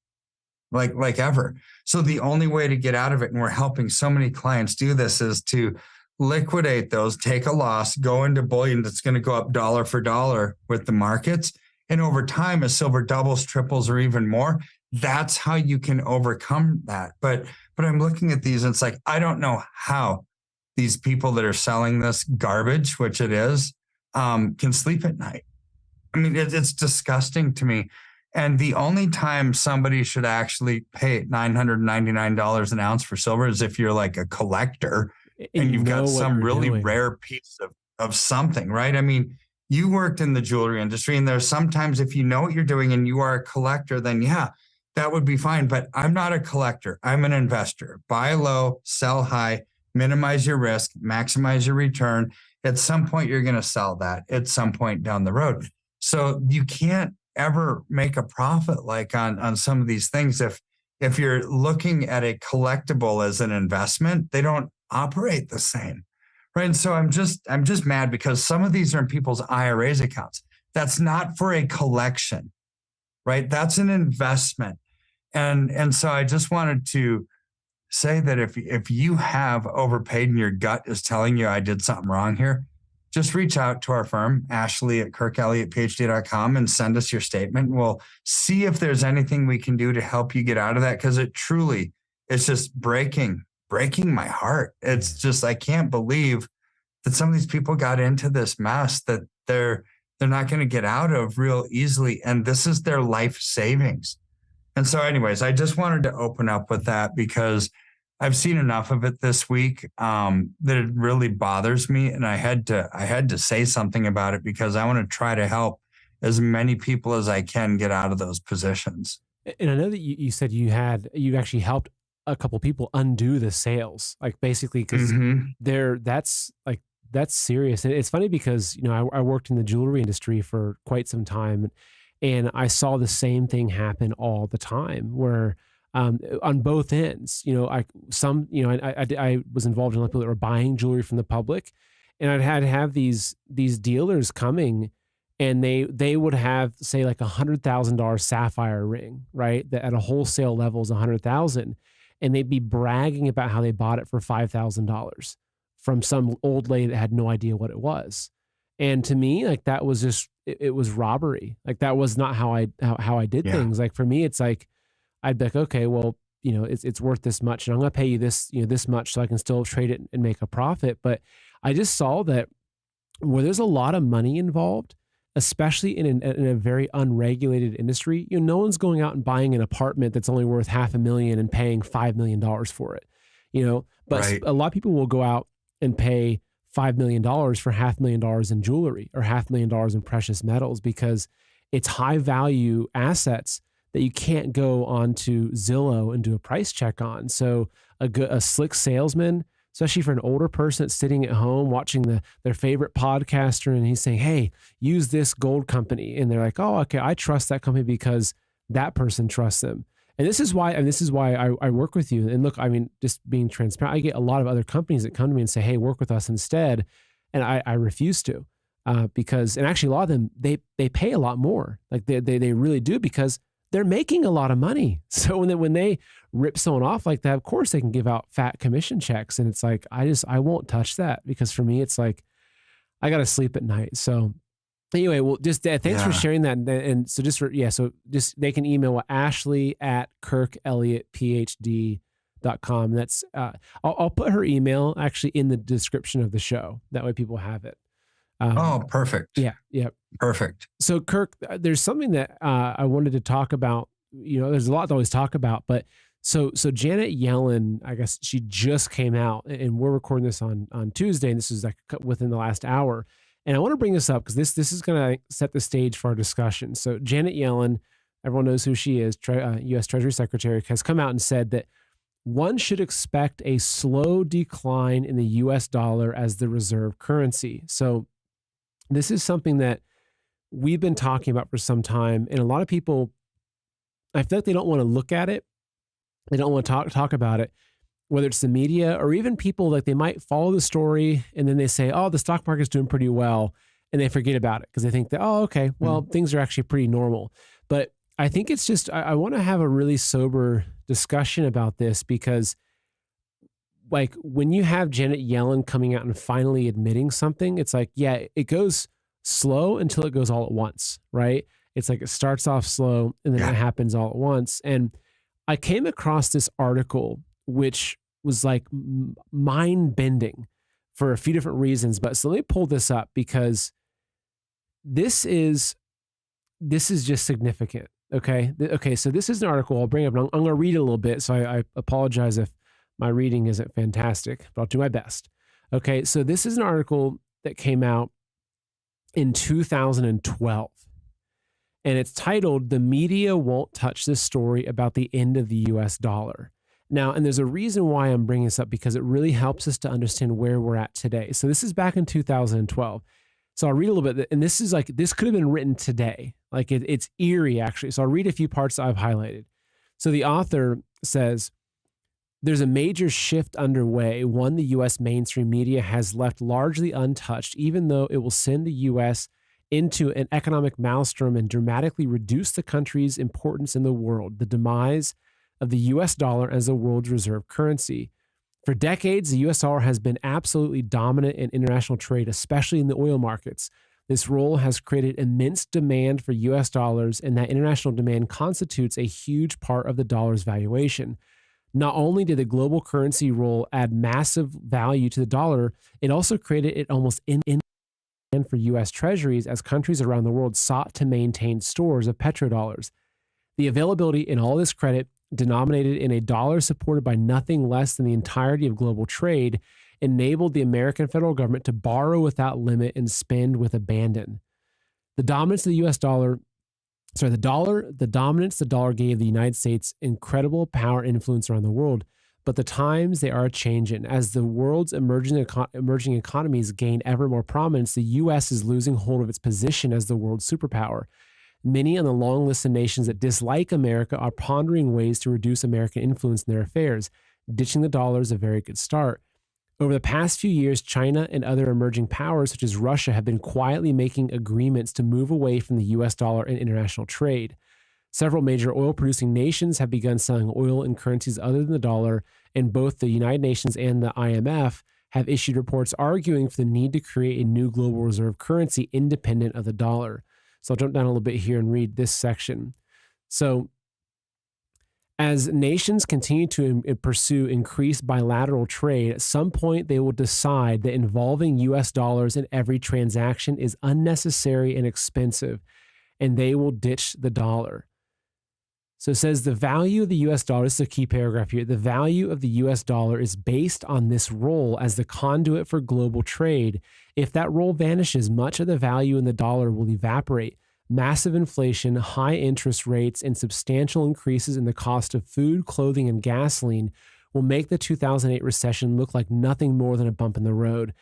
Like ever. So the only way to get out of it, and we're helping so many clients do this, is to liquidate those, take a loss, go into bullion that's going to go up dollar for dollar with the markets. And over time, as silver doubles, triples, or even more, that's how you can overcome that. But I'm looking at these and it's like, I don't know how these people that are selling this garbage, which it is, can sleep at night. I mean, it's disgusting to me. And the only time somebody should actually pay $999 an ounce for silver is if you're like a collector and you've got some really rare piece of something, right? I mean, you worked in the jewelry industry, and there's sometimes if you know what you're doing and you are a collector, then yeah, that would be fine. But I'm not a collector. I'm an investor. Buy low, sell high, minimize your risk, maximize your return. At some point, you're going to sell that at some point down the road. So you can't ever make a profit like on some of these things. If you're looking at a collectible as an investment, they don't operate the same. Right. And so I'm just mad because some of these are in people's IRAs accounts. That's not for a collection, right? That's an investment. And so I just wanted to say that if you have overpaid and your gut is telling you I did something wrong here, just reach out to our firm, Ashley at KirkElliottPhD.com, and send us your statement. We'll see if there's anything we can do to help you get out of that, because it's just breaking my heart. It's just, I can't believe that some of these people got into this mess that they're not going to get out of real easily. And this is their life savings. And so anyways, I just wanted to open up with that because I've seen enough of it this week that it really bothers me. And I had to say something about it because I want to try to help as many people as I can get out of those positions. And I know that you said you actually helped a couple people undo the sales, like basically because that's serious. And it's funny because, I worked in the jewelry industry for quite some time, and I saw the same thing happen all the time where, on both ends, I was involved in a lot of people that were buying jewelry from the public, and I'd had to have these dealers coming, and they would have, say, like $100,000 sapphire ring, right? That at a wholesale level is $100,000. And they'd be bragging about how they bought it for $5,000 from some old lady that had no idea what it was. And to me, like, that was just, it was robbery. Like, that was not how I did things. Like, for me, it's like, I'd be like, okay, well, it's worth this much, and I'm going to pay you this, this much, so I can still trade it and make a profit. But I just saw that where there's a lot of money involved, especially in a very unregulated industry, no one's going out and buying an apartment that's only worth $500,000 and paying $5 million for it, but right. A lot of people will go out and pay $5 million for $500,000 in jewelry or $500,000 in precious metals because it's high value assets that you can't go onto Zillow and do a price check on. So a slick salesman, especially for an older person that's sitting at home watching their favorite podcaster, and he's saying, hey, use this gold company. And they're like, oh, okay, I trust that company because that person trusts them. And this is why I work with you. And look, I mean, just being transparent, I get a lot of other companies that come to me and say, hey, work with us instead. And I refuse to because, and actually a lot of them, they pay a lot more. Like they really do, because they're making a lot of money. So when they rip someone off like that, of course they can give out fat commission checks. And it's like, I won't touch that, because for me, it's like, I got to sleep at night. So anyway, well, just thanks for sharing that. And so just they can email Ashley at KirkElliottPhD.com. That's, I'll put her email actually in the description of the show. That way people have it. Perfect. Yeah. Perfect. So Kirk, there's something that I wanted to talk about. There's a lot to always talk about, but so Janet Yellen, I guess she just came out, and we're recording this on Tuesday, and this is like within the last hour. And I want to bring this up because this is going to set the stage for our discussion. So Janet Yellen, everyone knows who she is, U.S. Treasury Secretary, has come out and said that one should expect a slow decline in the U.S. dollar as the reserve currency. So this is something that we've been talking about for some time, and a lot of people, I feel like they don't want to look at it. They don't want to talk about it. whether it's the media or even people, like they might follow the story and then they say, oh, the stock market's doing pretty well. And they forget about it because they think that, oh, okay, well, things are actually pretty normal. But I think it's just, I want to have a really sober discussion about this because like when you have Janet Yellen coming out and finally admitting something, it's like, yeah, it goes slow until it goes all at once, right? It's like it starts off slow and then it happens all at once. And I came across this article, which was like mind bending for a few different reasons. But so let me pull this up because this is just significant. Okay. Okay. So this is an article I'll bring up. And I'm going to read it a little bit. So I apologize if my reading isn't fantastic, but I'll do my best. Okay. So this is an article that came out in 2012. And it's titled, "The Media Won't Touch This Story About the End of the US Dollar." Now, and there's a reason why I'm bringing this up because it really helps us to understand where we're at today. So this is back in 2012. So I'll read a little bit, and this is like, this could have been written today. Like it's eerie, actually. So I'll read a few parts I've highlighted. So the author says, "There's a major shift underway, one the U.S. mainstream media has left largely untouched, even though it will send the U.S. into an economic maelstrom and dramatically reduce the country's importance in the world, the demise of the U.S. dollar as the world's reserve currency. For decades, the U.S. dollar has been absolutely dominant in international trade, especially in the oil markets. This role has created immense demand for U.S. dollars, and that international demand constitutes a huge part of the dollar's valuation. Not only did the global currency role add massive value to the dollar, it also created it almost in for U.S. treasuries as countries around the world sought to maintain stores of petrodollars. The availability in all this credit, denominated in a dollar supported by nothing less than the entirety of global trade, enabled the American federal government to borrow without limit and spend with abandon. The dominance of the U.S. dollar, the dominance the dollar gave the United States incredible power and influence around the world. But the times, they are changing. As the world's emerging economies gain ever more prominence, the U.S. is losing hold of its position as the world superpower. Many on the long list of nations that dislike America are pondering ways to reduce American influence in their affairs. Ditching the dollar is a very good start. Over the past few years, China and other emerging powers such as Russia have been quietly making agreements to move away from the U.S. dollar in international trade. Several major oil-producing nations have begun selling oil in currencies other than the dollar, and both the United Nations and the IMF have issued reports arguing for the need to create a new global reserve currency independent of the dollar. So I'll jump down a little bit here and read this section. So as nations continue to pursue increased bilateral trade, at some point they will decide that involving U.S. dollars in every transaction is unnecessary and expensive, and they will ditch the dollar. So it says the value of the U.S. dollar, this is a key paragraph here, the value of the U.S. dollar is based on this role as the conduit for global trade. If that role vanishes, much of the value in the dollar will evaporate. Massive inflation, high interest rates, and substantial increases in the cost of food, clothing, and gasoline will make the 2008 recession look like nothing more than a bump in the road.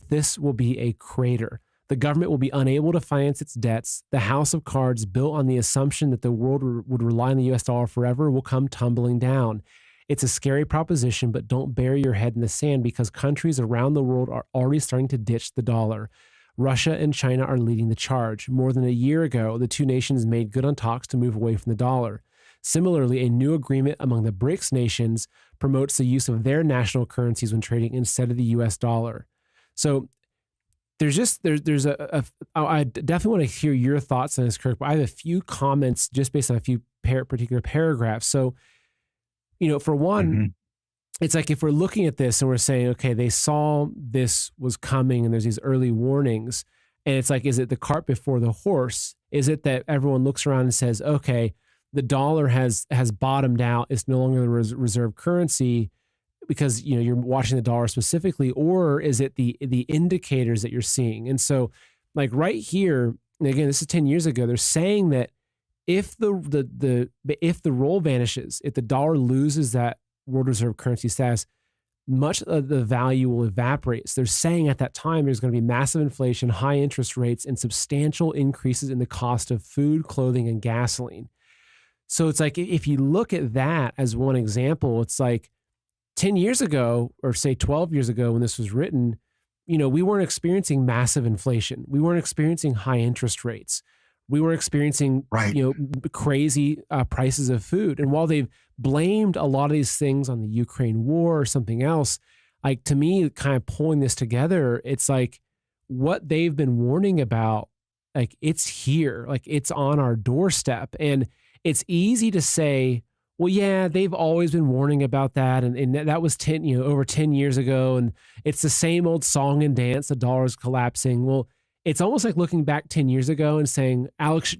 This will be a crater. The government will be unable to finance its debts. The house of cards built on the assumption that the world would rely on the U.S. dollar forever will come tumbling down. It's a scary proposition, but don't bury your head in the sand because countries around the world are already starting to ditch the dollar. Russia and China are leading the charge. More than a year ago, the two nations made good on talks to move away from the dollar. Similarly, a new agreement among the BRICS nations promotes the use of their national currencies when trading instead of the U.S. dollar. So I definitely want to hear your thoughts on this, Kirk, but I have a few comments just based on a few particular paragraphs. So, for one, it's like if we're looking at this and we're saying, okay, they saw this was coming and there's these early warnings, and it's like, is it the cart before the horse? Is it that everyone looks around and says, okay, the dollar has bottomed out, it's no longer the reserve currency, because you're watching the dollar specifically, or is it the indicators that you're seeing? And so, like right here, and again, this is 10 years ago, they're saying that if the role vanishes, if the dollar loses that world reserve currency status, much of the value will evaporate. So they're saying at that time there's going to be massive inflation, high interest rates, and substantial increases in the cost of food, clothing, and gasoline. So it's like if you look at that as one example, it's like 10 years ago, or say 12 years ago when this was written, we weren't experiencing massive inflation. We weren't experiencing high interest rates. We were experiencing, Right. crazy prices of food. And while they've blamed a lot of these things on the Ukraine war or something else, like, to me, kind of pulling this together, it's like what they've been warning about, like, it's here, like it's on our doorstep. And it's easy to say, well, yeah, they've always been warning about that. And that was over 10 years ago. And it's the same old song and dance, the dollar's collapsing. Well, it's almost like looking back 10 years ago and saying, Alex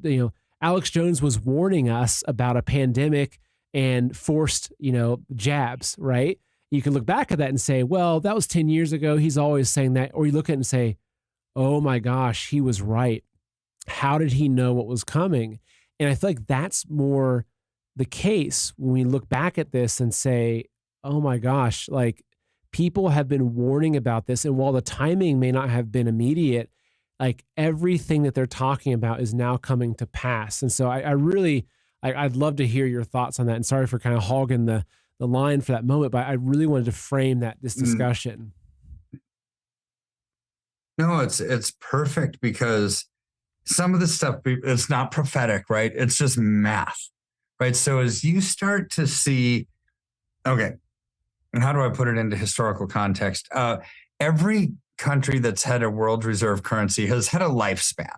Jones was warning us about a pandemic and forced, jabs, right? You can look back at that and say, well, that was 10 years ago. He's always saying that. Or you look at it and say, oh my gosh, he was right. How did he know what was coming? And I feel like that's more the case when we look back at this and say, oh my gosh, like, people have been warning about this. And while the timing may not have been immediate, like, everything that they're talking about is now coming to pass. And so I'd love to hear your thoughts on that. And sorry for kind of hogging the line for that moment, but I really wanted to frame this discussion. No, it's perfect, because some of the stuff, it's not prophetic, right? It's just math, right? So as you start to see, okay, and how do I put it into historical context? Every country that's had a world reserve currency has had a lifespan,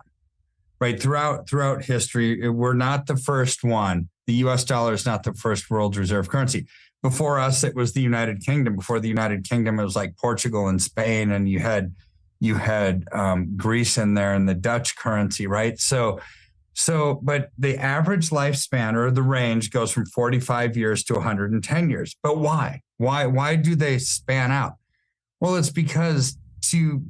right? Throughout history, we're not the first one. The US dollar is not the first world reserve currency. Before us, it was the United Kingdom. Before the United Kingdom, it was like Portugal and Spain, and you had Greece in there, and the Dutch currency, right? But the average lifespan, or the range, goes from 45 years to 110 years. But why? Why do they span out? Well, it's because to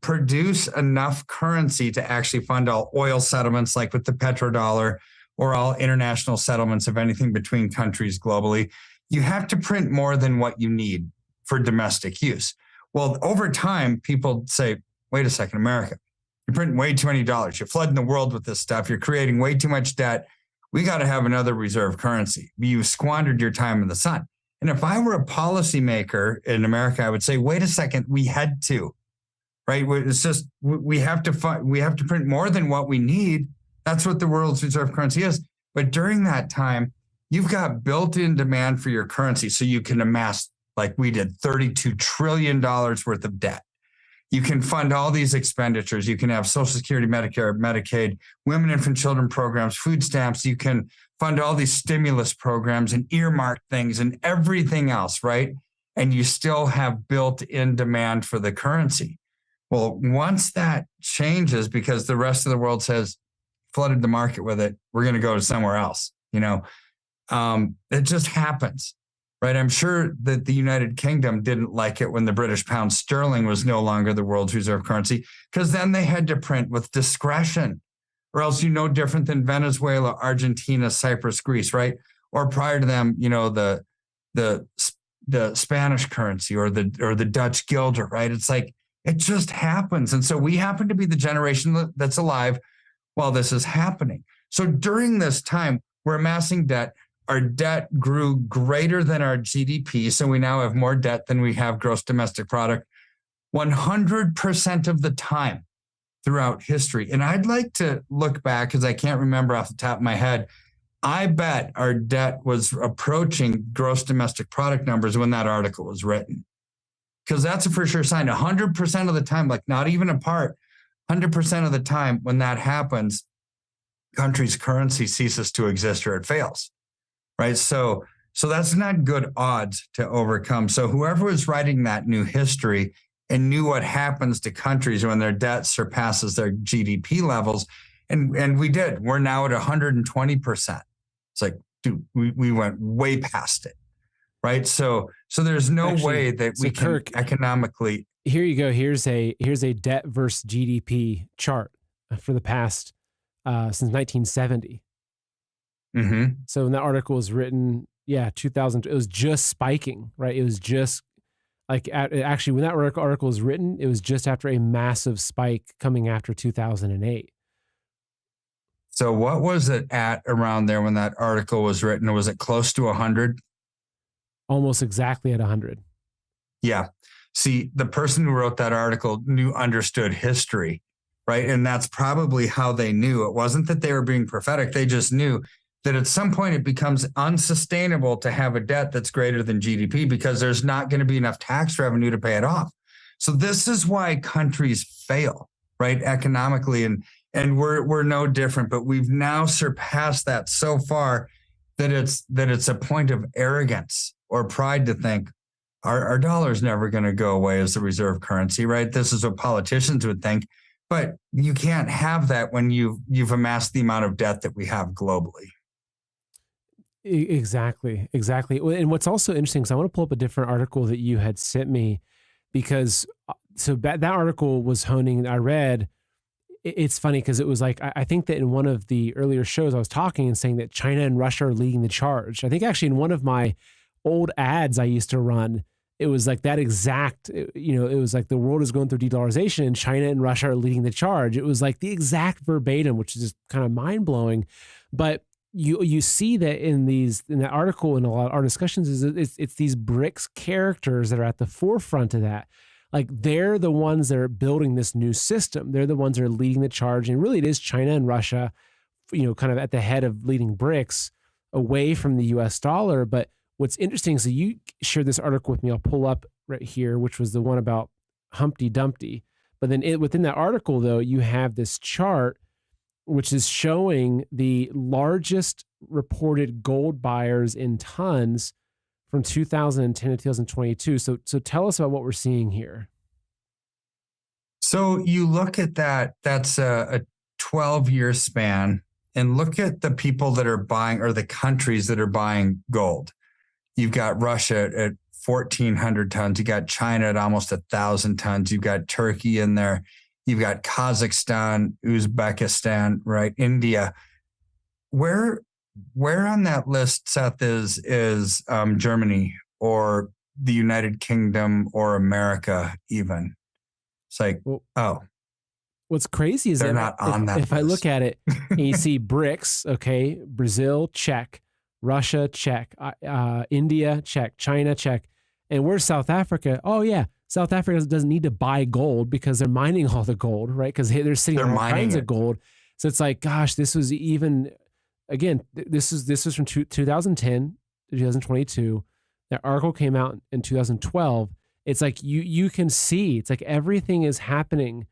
produce enough currency to actually fund all oil settlements, like with the petrodollar, or all international settlements of anything between countries globally, you have to print more than what you need for domestic use. Well, over time, people say, wait a second, America, you're printing way too many dollars. You're flooding the world with this stuff. You're creating way too much debt. We got to have another reserve currency. You squandered your time in the sun. And if I were a policymaker in America, I would say, wait a second, we had to, right? It's just, we have to print more than what we need. That's what the world's reserve currency is. But during that time, you've got built-in demand for your currency, so you can amass, like we did, $32 trillion worth of debt. You can fund all these expenditures. You can have Social Security, Medicare, Medicaid, women, infant, children programs, food stamps. You can fund all these stimulus programs and earmark things and everything else, right? And you still have built-in demand for the currency. Well, once that changes, because the rest of the world says, flooded the market with it, we're going to go to somewhere else, it just happens. Right. I'm sure that the United Kingdom didn't like it when the British pound sterling was no longer the world's reserve currency, because then they had to print with discretion, or else different than Venezuela, Argentina, Cyprus, Greece, right? Or prior to them, the Spanish currency or the Dutch guilder, right? It's like, it just happens. And so we happen to be the generation that's alive while this is happening. So during this time, we're amassing debt. Our debt grew greater than our GDP, so we now have more debt than we have gross domestic product 100% of the time throughout history. And I'd like to look back, because I can't remember off the top of my head. I bet our debt was approaching gross domestic product numbers when that article was written, because that's a for sure sign. 100% of the time, like not even apart, 100% of the time when that happens, country's currency ceases to exist or it fails. Right. So that's not good odds to overcome. So whoever was writing that knew history and knew what happens to countries when their debt surpasses their GDP levels. And we did. We're now at 120%. It's like, dude, we went way past it. Right. So there's no way that we can Kirk, economically. Here you go. Here's a debt versus GDP chart for the past since 1970. Mm-hmm. So when that article was written, 2000, it was just spiking, right? It was just like, actually, when that article was written, it was just after a massive spike coming after 2008. So what was it at around there when that article was written? Was it close to 100? almost exactly at 100. Yeah. See, the person who wrote that article understood history, right? And that's probably how they knew. It wasn't that they were being prophetic. They just knew that at some point it becomes unsustainable to have a debt that's greater than GDP because there's not going to be enough tax revenue to pay it off. So this is why countries fail, right? Economically. And we're no different, but we've now surpassed that so far that it's a point of arrogance or pride to think our dollar is never going to go away as the reserve currency, right? This is what politicians would think, but you can't have that when you've amassed the amount of debt that we have globally. Exactly. And what's also interesting is I want to pull up a different article that you had sent me because that article was honing. I read. It's funny because it was like, I think that in one of the earlier shows I was talking and saying that China and Russia are leading the charge. I think actually in one of my old ads I used to run, it was like that exact, it was like the world is going through de-dollarization and China and Russia are leading the charge. It was like the exact verbatim, which is just kind of mind blowing. But you see that in that article and a lot of our discussions is it's these BRICS characters that are at the forefront of that. Like they're the ones that are building this new system. They're the ones that are leading the charge. And really it is China and Russia, kind of at the head of leading BRICS away from the US dollar. But what's interesting is that you shared this article with me. I'll pull up right here, which was the one about Humpty Dumpty. But then within that article though, you have this chart, which is showing the largest reported gold buyers in tons from 2010 to 2022. So tell us about what we're seeing here. So you look at that's a 12-year span, and look at the people that are buying or the countries that are buying gold. You've got Russia at 1,400 tons. You got China at almost 1,000 tons. You've got Turkey in there. You've got Kazakhstan, Uzbekistan, right? India. Where on that list, Seth, is Germany or the United Kingdom or America even? It's like, what's crazy is they're not on that list. If I look at it, and you see BRICS, okay, Brazil, check, Russia, check, India, check, China, check, and where's South Africa? Oh yeah, South Africa doesn't need to buy gold because they're mining all the gold, right? Because they're sitting on all kinds of gold. So it's like, gosh, this was even. Again, this is from 2010 to 2022. That article came out in 2012. It's like you can see, it's like everything is happening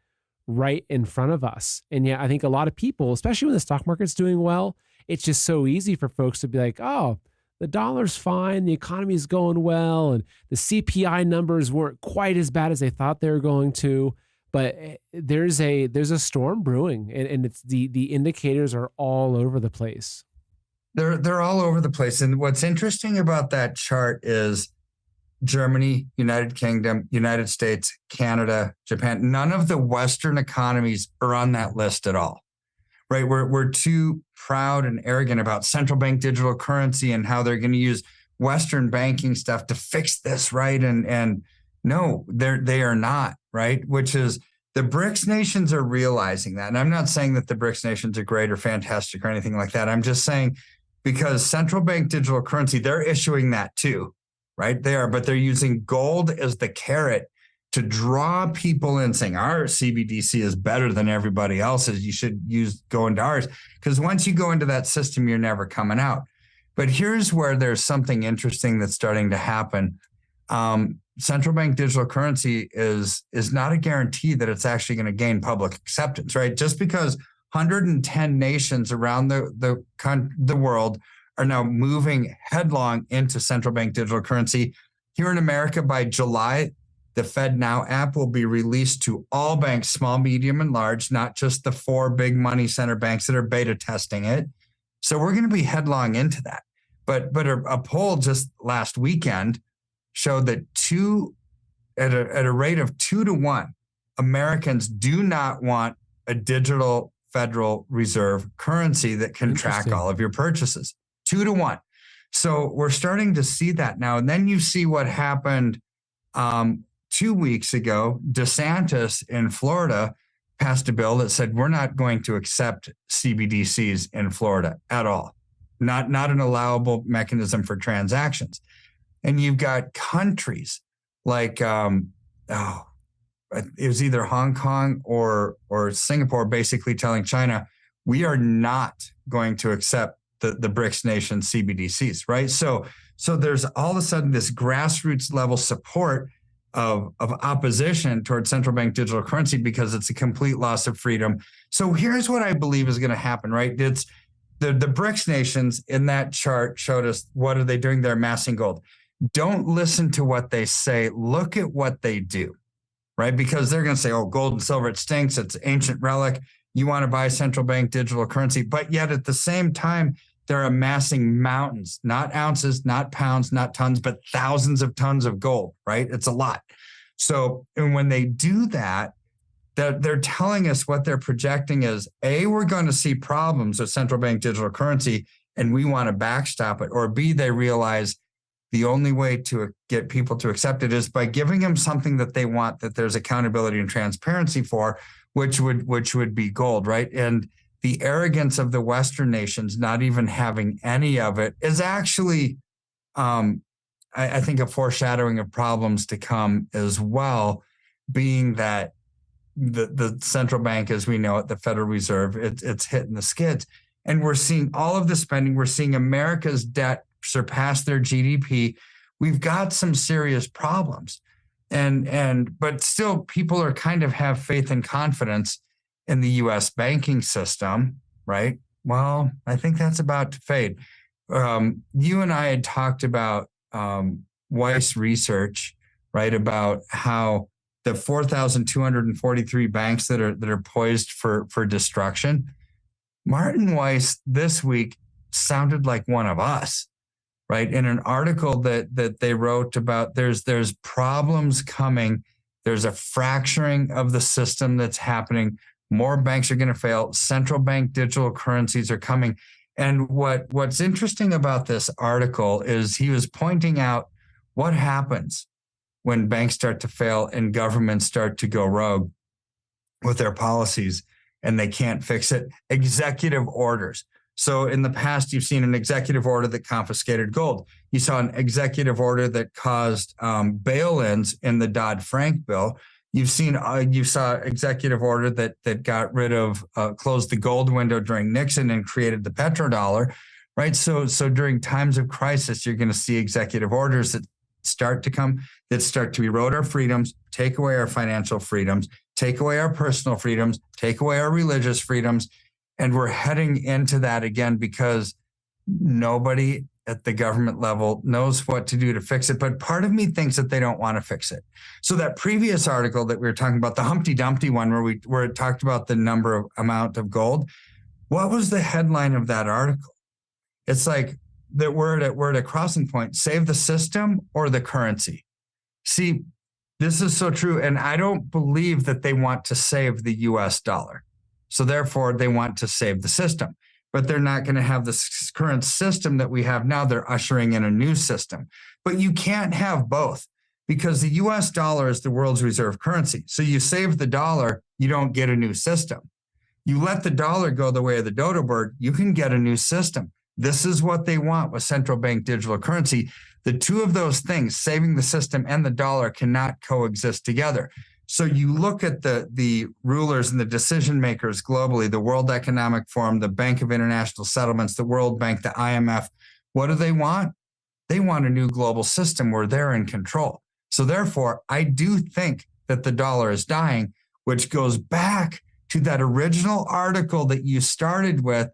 right in front of us. And yeah, I think a lot of people, especially when the stock market's doing well, it's just so easy for folks to be like, oh, the dollar's fine, the economy's going well, and the CPI numbers weren't quite as bad as they thought they were going to. But there's a storm brewing, and it's the indicators are all over the place. They're all over the place. And what's interesting about that chart is Germany, United Kingdom, United States, Canada, Japan. None of the Western economies are on that list at all, right? We're too proud and arrogant about central bank digital currency and how they're going to use Western banking stuff to fix this, right? And no, they are not, right? Which is the BRICS nations are realizing that. And I'm not saying that the BRICS nations are great or fantastic or anything like that. I'm just saying because central bank digital currency, they're issuing that too, right? They are, but they're using gold as the carrot to draw people in, saying our CBDC is better than everybody else's. You should go into ours. Because once you go into that system, you're never coming out. But here's where there's something interesting that's starting to happen. Central bank digital currency is not a guarantee that it's actually going to gain public acceptance, right? Just because 110 nations around the world are now moving headlong into central bank digital currency. Here in America, by July, the Fed Now app will be released to all banks, small, medium, and large, not just the 4 big money center banks that are beta testing it. So we're going to be headlong into that. But a poll just last weekend showed that at a rate of 2 to 1, Americans do not want a digital Federal Reserve currency that can track all of your purchases. 2 to 1. So we're starting to see that now. And then you see what happened 2 weeks ago. DeSantis in Florida passed a bill that said we're not going to accept CBDCs in Florida at all. Not an allowable mechanism for transactions. And you've got countries like, it was either Hong Kong or Singapore basically telling China, we are not going to accept the BRICS nation CBDCs, right? So there's all of a sudden this grassroots level support of opposition towards central bank digital currency because it's a complete loss of freedom. So here's what I believe is going to happen, right? It's the BRICS nations in that chart showed us what are they doing? They're amassing gold. Don't listen to what they say. Look at what they do, right? Because they're going to say, oh, gold and silver, it stinks. It's ancient relic. You want to buy central bank digital currency. But yet at the same time, they're amassing mountains, not ounces, not pounds, not tons, but thousands of tons of gold, right? It's a lot. So, and when they do that, they're telling us what they're projecting is, A, we're going to see problems with central bank digital currency and we want to backstop it. Or B, they realize the only way to get people to accept it is by giving them something that they want, that there's accountability and transparency for, which would be gold, right? And the arrogance of the Western nations not even having any of it is actually, I think, a foreshadowing of problems to come as well, being that the central bank, as we know it, the Federal Reserve, it's hitting the skids. And we're seeing all of the spending. We're seeing America's debt surpass their GDP. We've got some serious problems. But still, people are kind of have faith and confidence in the U.S. banking system, right? Well, I think that's about to fade. You and I had talked about Weiss research, right? About how the 4,243 banks that are poised for destruction. Martin Weiss this week sounded like one of us, right? In an article that they wrote about there's problems coming. There's a fracturing of the system that's happening. More banks are going to fail. Central bank digital currencies are coming. And what's interesting about this article is he was pointing out what happens when banks start to fail and governments start to go rogue with their policies and they can't fix it. Executive orders. So in the past, you've seen an executive order that confiscated gold. You saw an executive order that caused bail-ins in the Dodd-Frank bill. You saw executive order that got rid of, closed the gold window during Nixon and created the petrodollar, right? So during times of crisis, you're going to see executive orders that start to erode our freedoms, take away our financial freedoms, take away our personal freedoms, take away our religious freedoms. And we're heading into that again because nobody at the government level knows what to do to fix it. But part of me thinks that they don't want to fix it. So that previous article that we were talking about, the Humpty Dumpty one, where it talked about the amount of gold, what was the headline of that article? It's like that we're at a crossing point. Save the system or the currency. See, this is so true. And I don't believe that they want to save the US dollar. So therefore, they want to save the system. But they're not going to have this current system that we have now. They're ushering in a new system. But you can't have both because the US dollar is the world's reserve currency. So you save the dollar, you don't get a new system. You let the dollar go the way of the dodo bird, you can get a new system. This is what they want with central bank digital currency. The two of those things, saving the system and the dollar, cannot coexist together. So you look at the rulers and the decision makers globally, the World Economic Forum, the Bank of International Settlements, the World Bank, the IMF. What do they want? They want a new global system where they're in control. So therefore, I do think that the dollar is dying, which goes back to that original article that you started with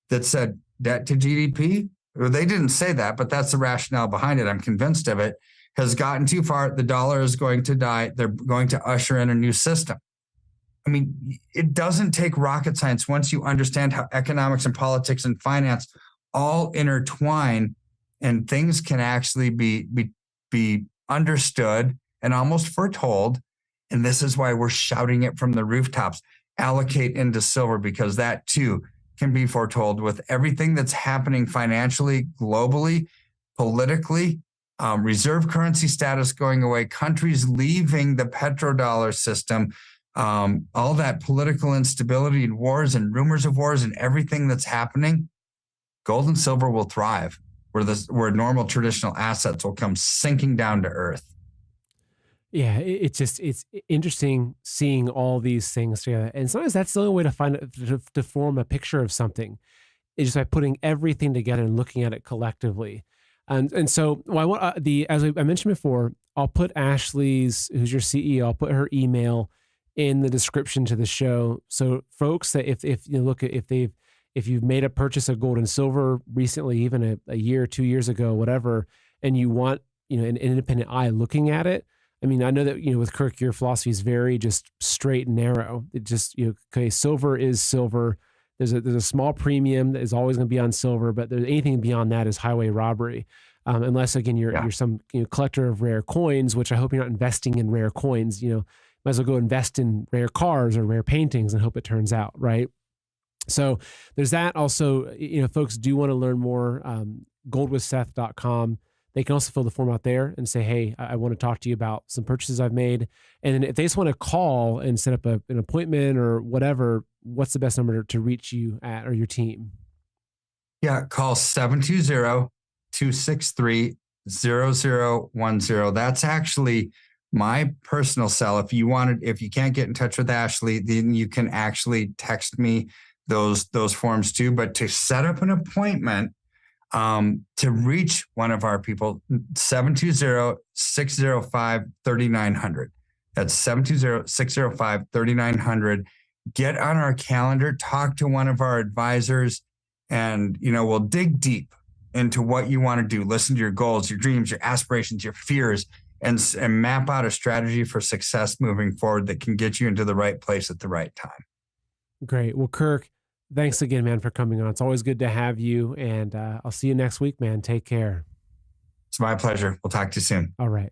that said debt to GDP. Or they didn't say that, but that's the rationale behind it. I'm convinced of it. Has gotten too far. The dollar is going to die. They're going to usher in a new system. I mean, it doesn't take rocket science once you understand how economics and politics and finance all intertwine, and things can actually be understood and almost foretold. And this is why we're shouting it from the rooftops. Allocate into silver, because that too can be foretold with everything that's happening financially, globally, politically. Reserve currency status going away, countries leaving the petrodollar system, all that political instability and wars and rumors of wars and everything that's happening, gold and silver will thrive. where normal traditional assets will come sinking down to earth. Yeah, it's interesting seeing all these things together. And sometimes that's the only way to to form a picture of something, is just by putting everything together and looking at it collectively. And so, well, I want as I mentioned before, I'll put Ashley's, who's your CEO, I'll put her email in the description to the show. So folks, that if you look at, if you've made a purchase of gold and silver recently, even a year or 2 years ago, whatever, and you want, an independent eye looking at it. I mean, I know that, with Kirk, your philosophy is very just straight and narrow. It just, okay, silver is silver. There's a small premium that is always going to be on silver, but there's anything beyond that is highway robbery. Unless, again, you're some collector of rare coins, which I hope you're not investing in rare coins. Might as well go invest in rare cars or rare paintings and hope it turns out, right? So there's that. Also, folks do want to learn more, goldwithseth.com. They can also fill the form out there and say, hey, I want to talk to you about some purchases I've made. And then if they just want to call and set up an appointment or whatever, what's the best number to reach you at, or your team? Yeah, call 720-263-0010. That's actually my personal cell. If you can't get in touch with Ashley, then you can actually text me those forms too. But to set up an appointment, to reach one of our people, 720-605-3900. That's 720-605-3900. Get on our calendar, talk to one of our advisors, and, we'll dig deep into what you want to do. Listen to your goals, your dreams, your aspirations, your fears, and map out a strategy for success moving forward that can get you into the right place at the right time. Great. Well, Kirk, thanks again, man, for coming on. It's always good to have you, and I'll see you next week, man. Take care. It's my pleasure. We'll talk to you soon. All right.